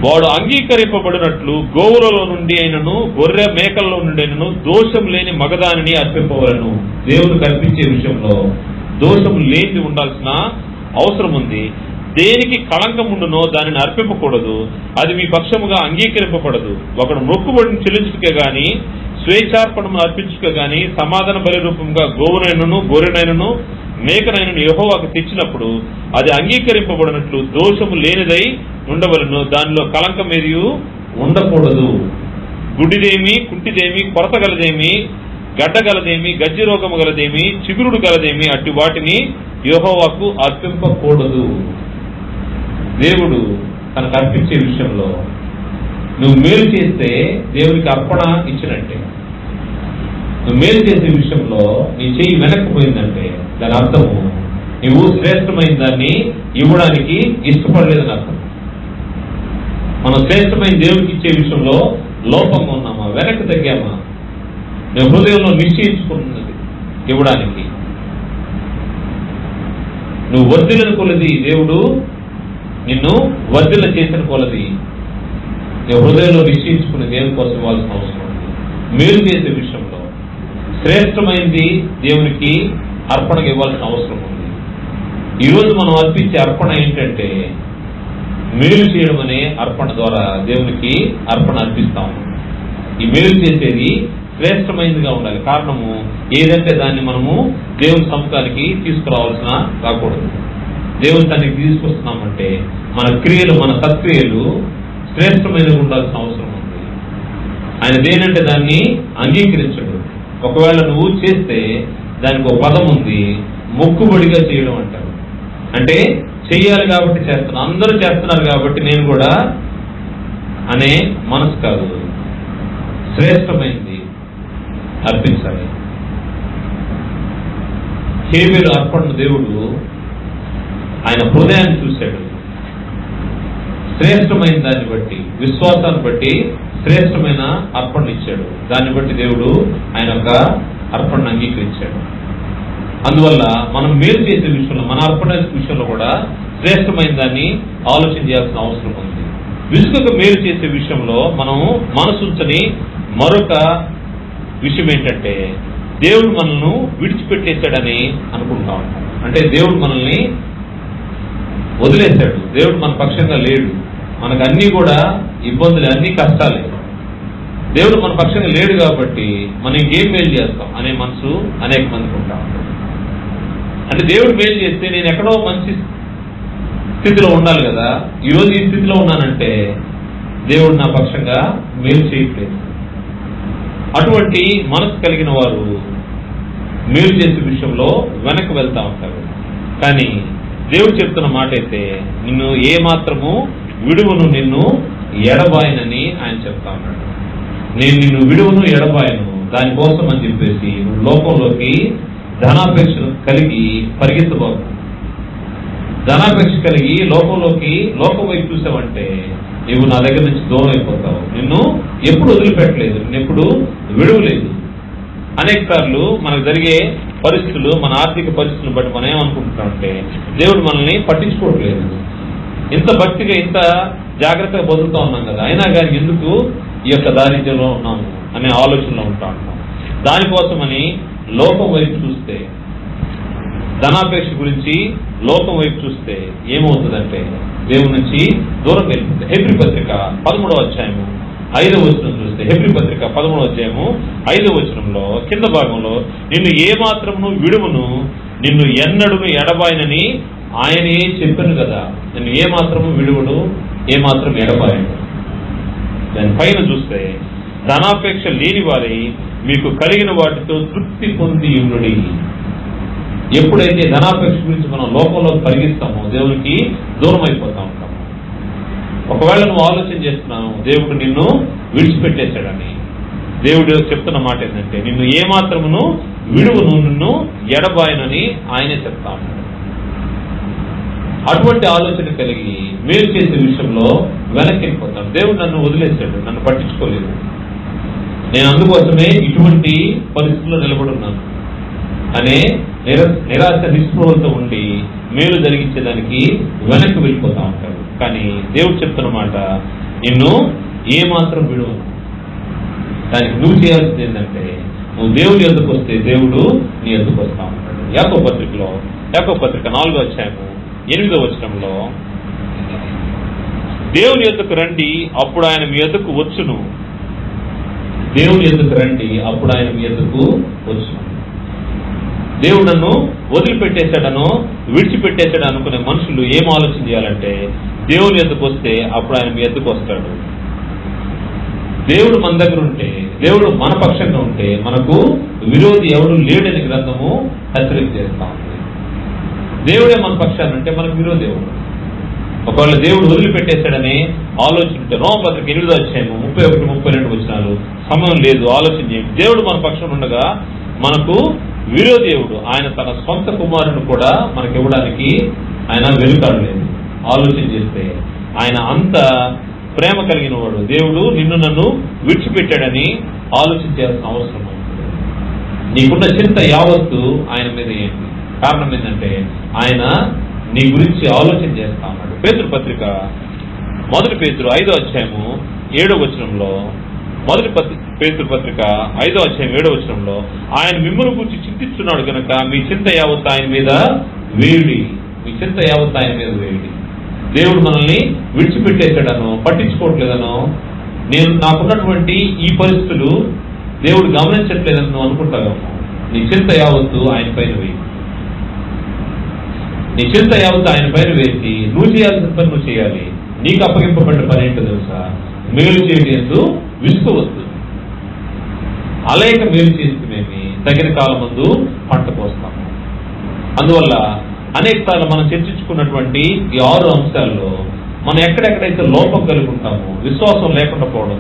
వాడు అంగీకరింపబడినట్లు గోవులలో నుండి అయినను, గొర్రె మేకల్లో నుండి అయినను దోషం లేని మగదానిని అర్పింపవలను. దేవునికి అర్పించే విషయంలో దోషం లేని ఉండాల్సిన అవసరం ఉంది. దేనికి కళంకం ఉండునో దానిని అర్పింపకూడదు, అది మీ పక్షముగా అంగీకరింపబడదు. ఒకడు మొక్కుబడిని చెల్లించుకే గాని, స్వేచ్ఛార్పణము అర్పించుకే గాని, సమాధాన బలి రూపంగా గోవునైనను గొర్రెనైనను మేకనైనను యెహోవాకు తెచ్చినప్పుడు అది అంగీకరింపబడినట్లు దోషము లేనిదై ఉండవలను, దానిలో కళంకం ఏది ఉండకూడదు. గుడ్డిదేమి, కుంటిదేమి, కొరత గలదేమి, గడ్డ గలదేమి, గజ్జి రోగము గలదేమి, చిగురుడు గలదేమి, అట్టి వాటిని యెహోవాకు అర్పింపకూడదు. దేవుడు తనకు అర్పించే విషయంలో నువ్వు మేలు చేస్తే దేవునికి అర్పణ ఇచ్చినట్టే. నువ్వు మేలు చేసే విషయంలో నీ చెయ్యి వెనక్కిపోయిందంటే దాని అర్థము నువ్వు శ్రేష్టమైన దాన్ని ఇవ్వడానికి ఇష్టపడలేదని అర్థం. మనం శ్రేష్టమైన దేవుడికి ఇచ్చే విషయంలో లోపంగా ఉన్నామా, వెనక్కి తగ్గామా, నువ్వు హృదయంలో నిశ్చయించుకున్నది ఇవ్వడానికి. నువ్వు వర్ధిల్లని కొలది దేవుడు నిన్ను వర్ధిల్ల చేసిన కొలది నువ్వు హృదయంలో నిశ్చయించుకుని దేవుని కోసం ఇవ్వాల్సిన అవసరం ఉంది. మేలు చేసే విషయంలో శ్రేష్టమైనది దేవునికి అర్పణగా ఇవ్వాల్సిన అవసరం ఉంది. ఈరోజు మనం అర్పించే అర్పణ ఏంటంటే మేలు చేయడం అనే అర్పణ ద్వారా దేవునికి అర్పణ అర్పిస్తాము. ఈ మేలు చేసేది శ్రేష్టమైనదిగా ఉండాలి. కారణము ఏదంటే దాన్ని మనము దేవుని సముఖానికి తీసుకురావాల్సిన రాకూడదు. దేవుని తనకి తీసుకొస్తున్నామంటే మన క్రియలు, మన సత్క్రియలు శ్రేష్టమైనవి ఉండాల్సిన అవసరం ఉంది. ఆయన దేనంటే దాన్ని అంగీకరించడు. ఒకవేళ నువ్వు చేస్తే దానికి ఒక పదం ఉంది, మొక్కుబడిగా చేయడం అంటారు. అంటే చెయ్యాలి కాబట్టి చేస్తున్నాను, అందరూ చేస్తున్నారు కాబట్టి నేను కూడా అనే మనసు కాదు, శ్రేష్టమైనది అర్పించాలి. హేబేలు అర్పణను దేవుడు ఆయన హృదయాన్ని చూశాడు. శ్రేష్టమైన దాన్ని బట్టి, విశ్వాసాన్ని బట్టి శ్రేష్టమైన అర్పణ ఇచ్చాడు. దాన్ని బట్టి దేవుడు ఆయన యొక్క అర్పణను అంగీకరించాడు. అందువల్ల మనం మేలు చేసే విషయంలో, మన అర్పణ విషయంలో కూడా శ్రేష్టమైన దాన్ని ఆలోచన చేయాల్సిన అవసరం ఉంది. విసుగక మేలు చేసే విషయంలో మనం మనసుంచని మరొక విషయం ఏంటంటే దేవుడు మనల్ని విడిచిపెట్టేశాడని అనుకుంటా ఉంటాం. అంటే దేవుడు మనల్ని వదిలేశాడు, దేవుడు మన పక్షంగా లేడు, మనకు అన్నీ కూడా ఇబ్బందులే, అన్ని కష్టాలే, దేవుడు మన పక్షంగా లేడు కాబట్టి మనం ఇంకేం మేలు చేస్తాం అనే మనసు అనేక మందికి ఉంటా ఉంటాం. అంటే దేవుడు మేలు చేస్తే నేను ఎక్కడో మంచి స్థితిలో ఉండాలి కదా, ఈరోజు ఈ స్థితిలో ఉన్నానంటే దేవుడు నా పక్షంగా మేలు చేయట్లేదు. అటువంటి మనసు కలిగిన వారు మేలు చేసే విషయంలో వెనక్కి వెళ్తా ఉంటారు. కానీ దేవుడు చెప్తున్న మాట అయితే నిన్ను ఏ మాత్రము విడువను, నిన్ను ఎడబాయనని ఆయన చెప్తా ఉన్నాడు. నేను నిన్ను విడువను, ఎడబాయను, దానికోసం అని చెప్పేసి నువ్వు లోకంలోకి ధనాపేక్ష కలిగి పరిగెత్తబాకు. ధనాపేక్ష కలిగి లోకంలోకి, లోకం వైపు చూసావంటే నువ్వు నా దగ్గర నుంచి దూరం అయిపోతావు. నిన్ను ఎప్పుడు వదిలిపెట్టలేదు, నిన్ను ఎప్పుడు విడువలేదు. అనేక సార్లు మనకు జరిగే పరిస్థితులు, మన ఆర్థిక పరిస్థితులను బట్టి మనం ఏమనుకుంటున్నామంటే దేవుడు మనల్ని పట్టించుకోవట్లేదు. ఇంత భక్తిగా, ఇంత జాగ్రత్తగా బతుకుతా ఉన్నాం కదా, అయినా కానీ ఎందుకు ఈ యొక్క దారిద్ర్యంలో ఉన్నాము అనే ఆలోచనలో ఉంటా ఉంటాం. దానికోసమని లోకం వైపు చూస్తే, ధనాపేక్ష గురించి లోకం వైపు చూస్తే ఏమవుతుందంటే దేవుడి నుంచి దూరం వెళ్ళిపోతుంది. హెబ్రీ పత్రిక 13వ అధ్యాయము 5వ వచనం చూస్తే, హెబ్రీ పత్రిక 13వ అధ్యాయము 5వ వచనంలో కింద భాగంలో నిన్ను ఏ మాత్రమును విడువను, నిన్ను ఎన్నడును ఎడబాయనని ఆయనే చెప్పాను కదా. నిన్ను ఏ మాత్రము విడువడు, ఏ మాత్రం ఎడబాయను. దాని పైన చూస్తే ధనాపేక్ష లేని వారి మీకు కలిగిన వాటితో తృప్తి పొంది ఉండుడి. ఎప్పుడైతే ధనాపేక్ష గురించి మనం లోకంలో పరిగిస్తామో దేవునికి దూరం అయిపోతా ఉంటాము. ఒకవేళ నువ్వు ఆలోచన చేస్తున్నావు దేవుడు నిన్ను విడిచిపెట్టేశాడని, దేవుడు చెప్తున్న మాట ఏంటంటే నిన్ను ఏ మాత్రమును విడువను, నిన్ను ఎడబాయనని ఆయనే చెప్తా ఉన్నాడు. అటువంటి ఆలోచన కలిగి మేలు చేసే విషయంలో వెనక్కి వెళ్ళిపోతాడు. దేవుడు నన్ను వదిలేశాడు, నన్ను పట్టించుకోలేదు, నేను అందుకోసమే ఇటువంటి పరిస్థితుల్లో నిలబడున్నాను అనే నిరాశ నిస్పృహలతో ఉండి మేలు జరిగించేదానికి వెనక్కి వెళ్ళిపోతా ఉంటాడు. కానీ దేవుడు చెప్తున్న మాట నిన్ను ఏ మాత్రం విడువను. దానికి నువ్వు చేయాల్సింది ఏంటంటే నువ్వు దేవుడి ఎద్దుకు వస్తే దేవుడు నీ ఎద్దుకు వస్తా ఉంటాడు. యాకోబు పత్రిక 4వ అధ్యాయము 8వ వచనంలో, దేవుని యొద్దకు రండి అప్పుడు ఆయన మీ యొద్దకు వచ్చును. దేవుని యొద్దకు రండి అప్పుడు ఆయన మీ యొద్దకు వచ్చును. దేవుడు నన్ను వదిలిపెట్టేశాడనో విడిచిపెట్టేశాడు అనుకునే మనుషులు ఏం ఆలోచన చేయాలంటే, దేవుని యొద్దకు వస్తే అప్పుడు ఆయన మీ యొద్దకు వస్తాడు. దేవుడు మన దగ్గర ఉంటే, దేవుడు మన పక్షంగా ఉంటే మనకు విరోధి ఎవడు లేడని గ్రంథము హెచ్చరిక చేస్తా ఉంది. దేవుడే మన పక్షాన్ని అంటే మనకు విరోధి ఎవడు? ఒకవేళ దేవుడు వదిలిపెట్టేశాడని ఆలోచన ఉంటే, రోమపత్రిక 8వ అధ్యాయము 31, 32 వచనాలు, సమయం లేదు ఆలోచన చేయండి. దేవుడు మన పక్షం ఉండగా మనకు విరోధి దేవుడు, ఆయన తన సొంత కుమారుని కూడా మనకి ఇవ్వడానికి ఆయన వెనుకాడలేదు. ఆలోచన చేస్తే ఆయన అంత ప్రేమ కలిగిన వాడు. దేవుడు నిన్ను నన్ను విడిచిపెట్టాడని ఆలోచన చేయాల్సిన అవసరం ఉంది. నీకున్న చింత యావత్తు ఆయన మీద ఏంటి? కారణం ఏంటంటే ఆయన నీ గురించి ఆలోచన చేస్తా ఉన్నాడు. పేతురు పత్రిక 1 పేతురు 5వ అధ్యాయము 7వ వచనంలో, 1 పేతురు పత్రిక 5వ అధ్యాయం 7వ వచనంలో, ఆయన మిమ్మల్ని గురించి చింతిస్తున్నాడు కనుక మీ చింత యావత్తు ఆయన మీద వేడి. మీ చింత యావత్తు ఆయన మీద వేడి. దేవుడు మనల్ని విడిచిపెట్టేశాడనో పట్టించుకోవట్లేదనో, నాకున్నటువంటి ఈ పరిస్థితులు దేవుడు గమనించట్లేదని నువ్వు అనుకుంటావు. నీ చింత యావత్తు ఆయన పైన వేయి. నీ చింత యావత్తు ఆయన పైన వేసి నువ్వు చేయాల్సిన పని నువ్వు చేయాలి. నీకు అప్పగింపబడ్డ పని ఏంటో తెలుసా? మేలు చేయడం ఎందు విసుగవద్దు. అలేక మేలు చేసుకునేవి తగిన కాలం ముందు పంట కోస్తాము. అందువల్ల అనేక సార్లు మనం చర్చించుకున్నటువంటి ఈ 6 అంశాల్లో మనం ఎక్కడెక్కడైతే లోపం కలిగి ఉంటామో, విశ్వాసం లేకుండా పోవడం,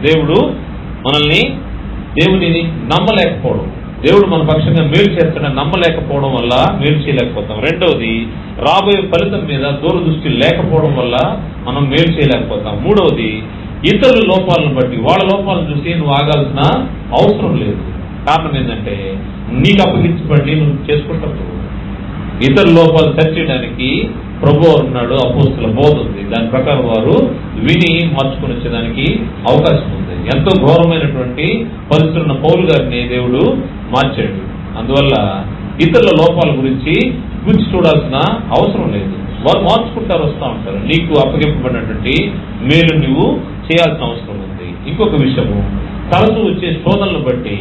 దేవునిని నమ్మలేకపోవడం, దేవుడు మన పక్షంగా మేలు చేస్తాడని నమ్మలేకపోవడం వల్ల మేలు చేయలేకపోతాం. రెండవది, రాబోయే ఫలితం మీద దూరదృష్టి లేకపోవడం వల్ల మనం మేలు చేయలేకపోతాం. మూడవది, ఇతరుల లోపాలను బట్టి వాళ్ళ లోపాలను చూసి నువ్వు ఆగాల్సిన అవసరం లేదు. కారణం ఏంటంటే నీకు అప్పగించబడి నువ్వు చేసుకుంటావు. ఇతర లోపాలు సరి చేయడానికి ప్రభువు ఉన్నాడు, అపోస్తుల బోధ ఉంది. దాని ప్రకారం వారు విని మార్చుకుని వచ్చేదానికి అవకాశం ఉంది. ఎంతో ఘోరమైనటువంటి పరిస్థితున్న పౌలు గారిని దేవుడు మార్చాడు. అందువల్ల ఇతరుల లోపాల గురించి చూడాల్సిన అవసరం లేదు. వారు మార్చుకుంటారు, వస్తూ ఉంటారు. నీకు అప్పగింపబడినటువంటి మేలు నువ్వు చేయాల్సిన అవసరం ఉంది. ఇంకొక విషయము, తరచూ వచ్చే శోధనలు బట్టి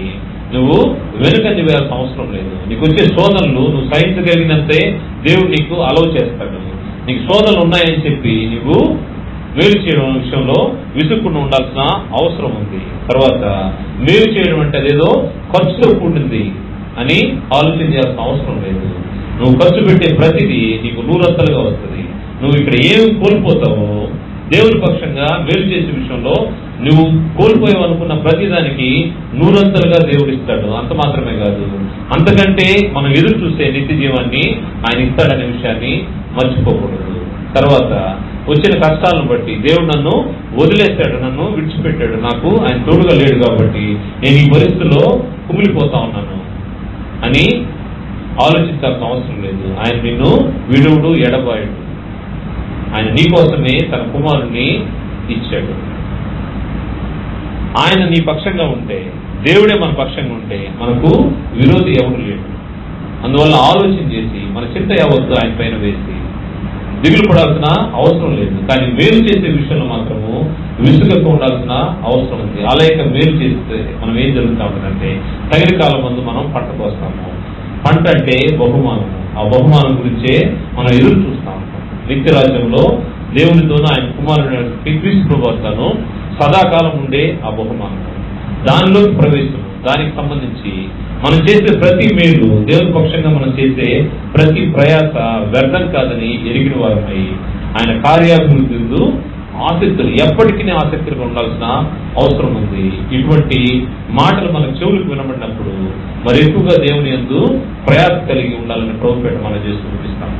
నువ్వు వెనుకంజ వేయాల్సిన అవసరం లేదు. నీకు వచ్చే శోధనలు నువ్వు సహించగలిగినంతే దేవుడు నీకు అలవ్ చేస్తాడు. నీకు శోధనలు ఉన్నాయని చెప్పి నువ్వు మేలు చేయడం విషయంలో విసుక్కుండా ఉండాల్సిన అవసరం ఉంది. తర్వాత మేలు చేయడం అంటే అదేదో ఖర్చుతో కూడింది అని ఆలోచన చేయాల్సిన అవసరం లేదు. నువ్వు ఖర్చు పెట్టే ప్రతిదీ నీకు 100 వస్తుంది. నువ్వు ఇక్కడ ఏమి కోల్పోతావో దేవుని పక్షంగా మేలు చేసే విషయంలో నువ్వు కోల్పోయావనుకున్న ప్రతిదానికి 100 దేవుడు ఇస్తాడు. అంత మాత్రమే కాదు, అంతకంటే మనం ఎదురు చూసే నిత్య జీవాన్ని ఆయన ఇస్తాడనే విషయాన్ని మర్చిపోకూడదు. తర్వాత వచ్చిన కష్టాలను బట్టి దేవుడు నన్ను వదిలేశాడు, నన్ను విడిచిపెట్టాడు, నాకు ఆయన తోడుగా లేడు కాబట్టి నేను ఈ పరిస్థితుల్లో కుమిలిపోతా ఉన్నాను అని ఆలోచించాల్సిన అవసరం లేదు. ఆయన నిన్ను విడువుడు, ఎడబాయుడు. ఆయన నీకోసమే తన కుమారుణ్ణి ఇచ్చాడు. ఆయన నీ పక్షంగా ఉంటే, దేవుడే మన పక్షంగా ఉంటే మనకు విరోధి ఎవరు లేడు. అందువల్ల ఆలోచన చేసి మన చింత యావత్తు ఆయన పైన వేసి దిగులు పడాల్సిన అవసరం లేదు. కానీ మేలు చేసే విషయంలో మాత్రము విసుగక ఉండాల్సిన అవసరం ఉంది. అలాగే మేలు చేస్తే మనం ఏం జరుగుతూ ఉంటుందంటే తగిన కాలం ముందు మనం పంట కోస్తాము. పంట అంటే బహుమానం. ఆ బహుమానం గురించే మనం ఎదురు చూస్తూ ఉంటాం. నిత్య రాజ్యంలో దేవునితోనూ ఆయన కుమారుడు క్రీస్తు ప్రభువుతోనూ సదాకాలం ఉండే ఆ బహుమానం, దానిలోకి ప్రవేశం, దానికి సంబంధించి మనం చేసే ప్రతి మేలు, దేవుని పక్షంగా మనం చేసే ప్రతి ప్రయాస వ్యర్థం కాదని ఎరిగిన వారమై ఆయన కార్యాభివృద్ధి ఆసక్తులు ఎప్పటికీ ఆసక్తిగా ఉండాల్సిన అవసరం ఉంది. ఇటువంటి మాటలు మన చెవులకు వినబడినప్పుడు మరి ఎక్కువగా దేవుని యందు ప్రయాస కలిగి ఉండాలని ప్రభుపేట మనం చేస్తూ చూపిస్తాం.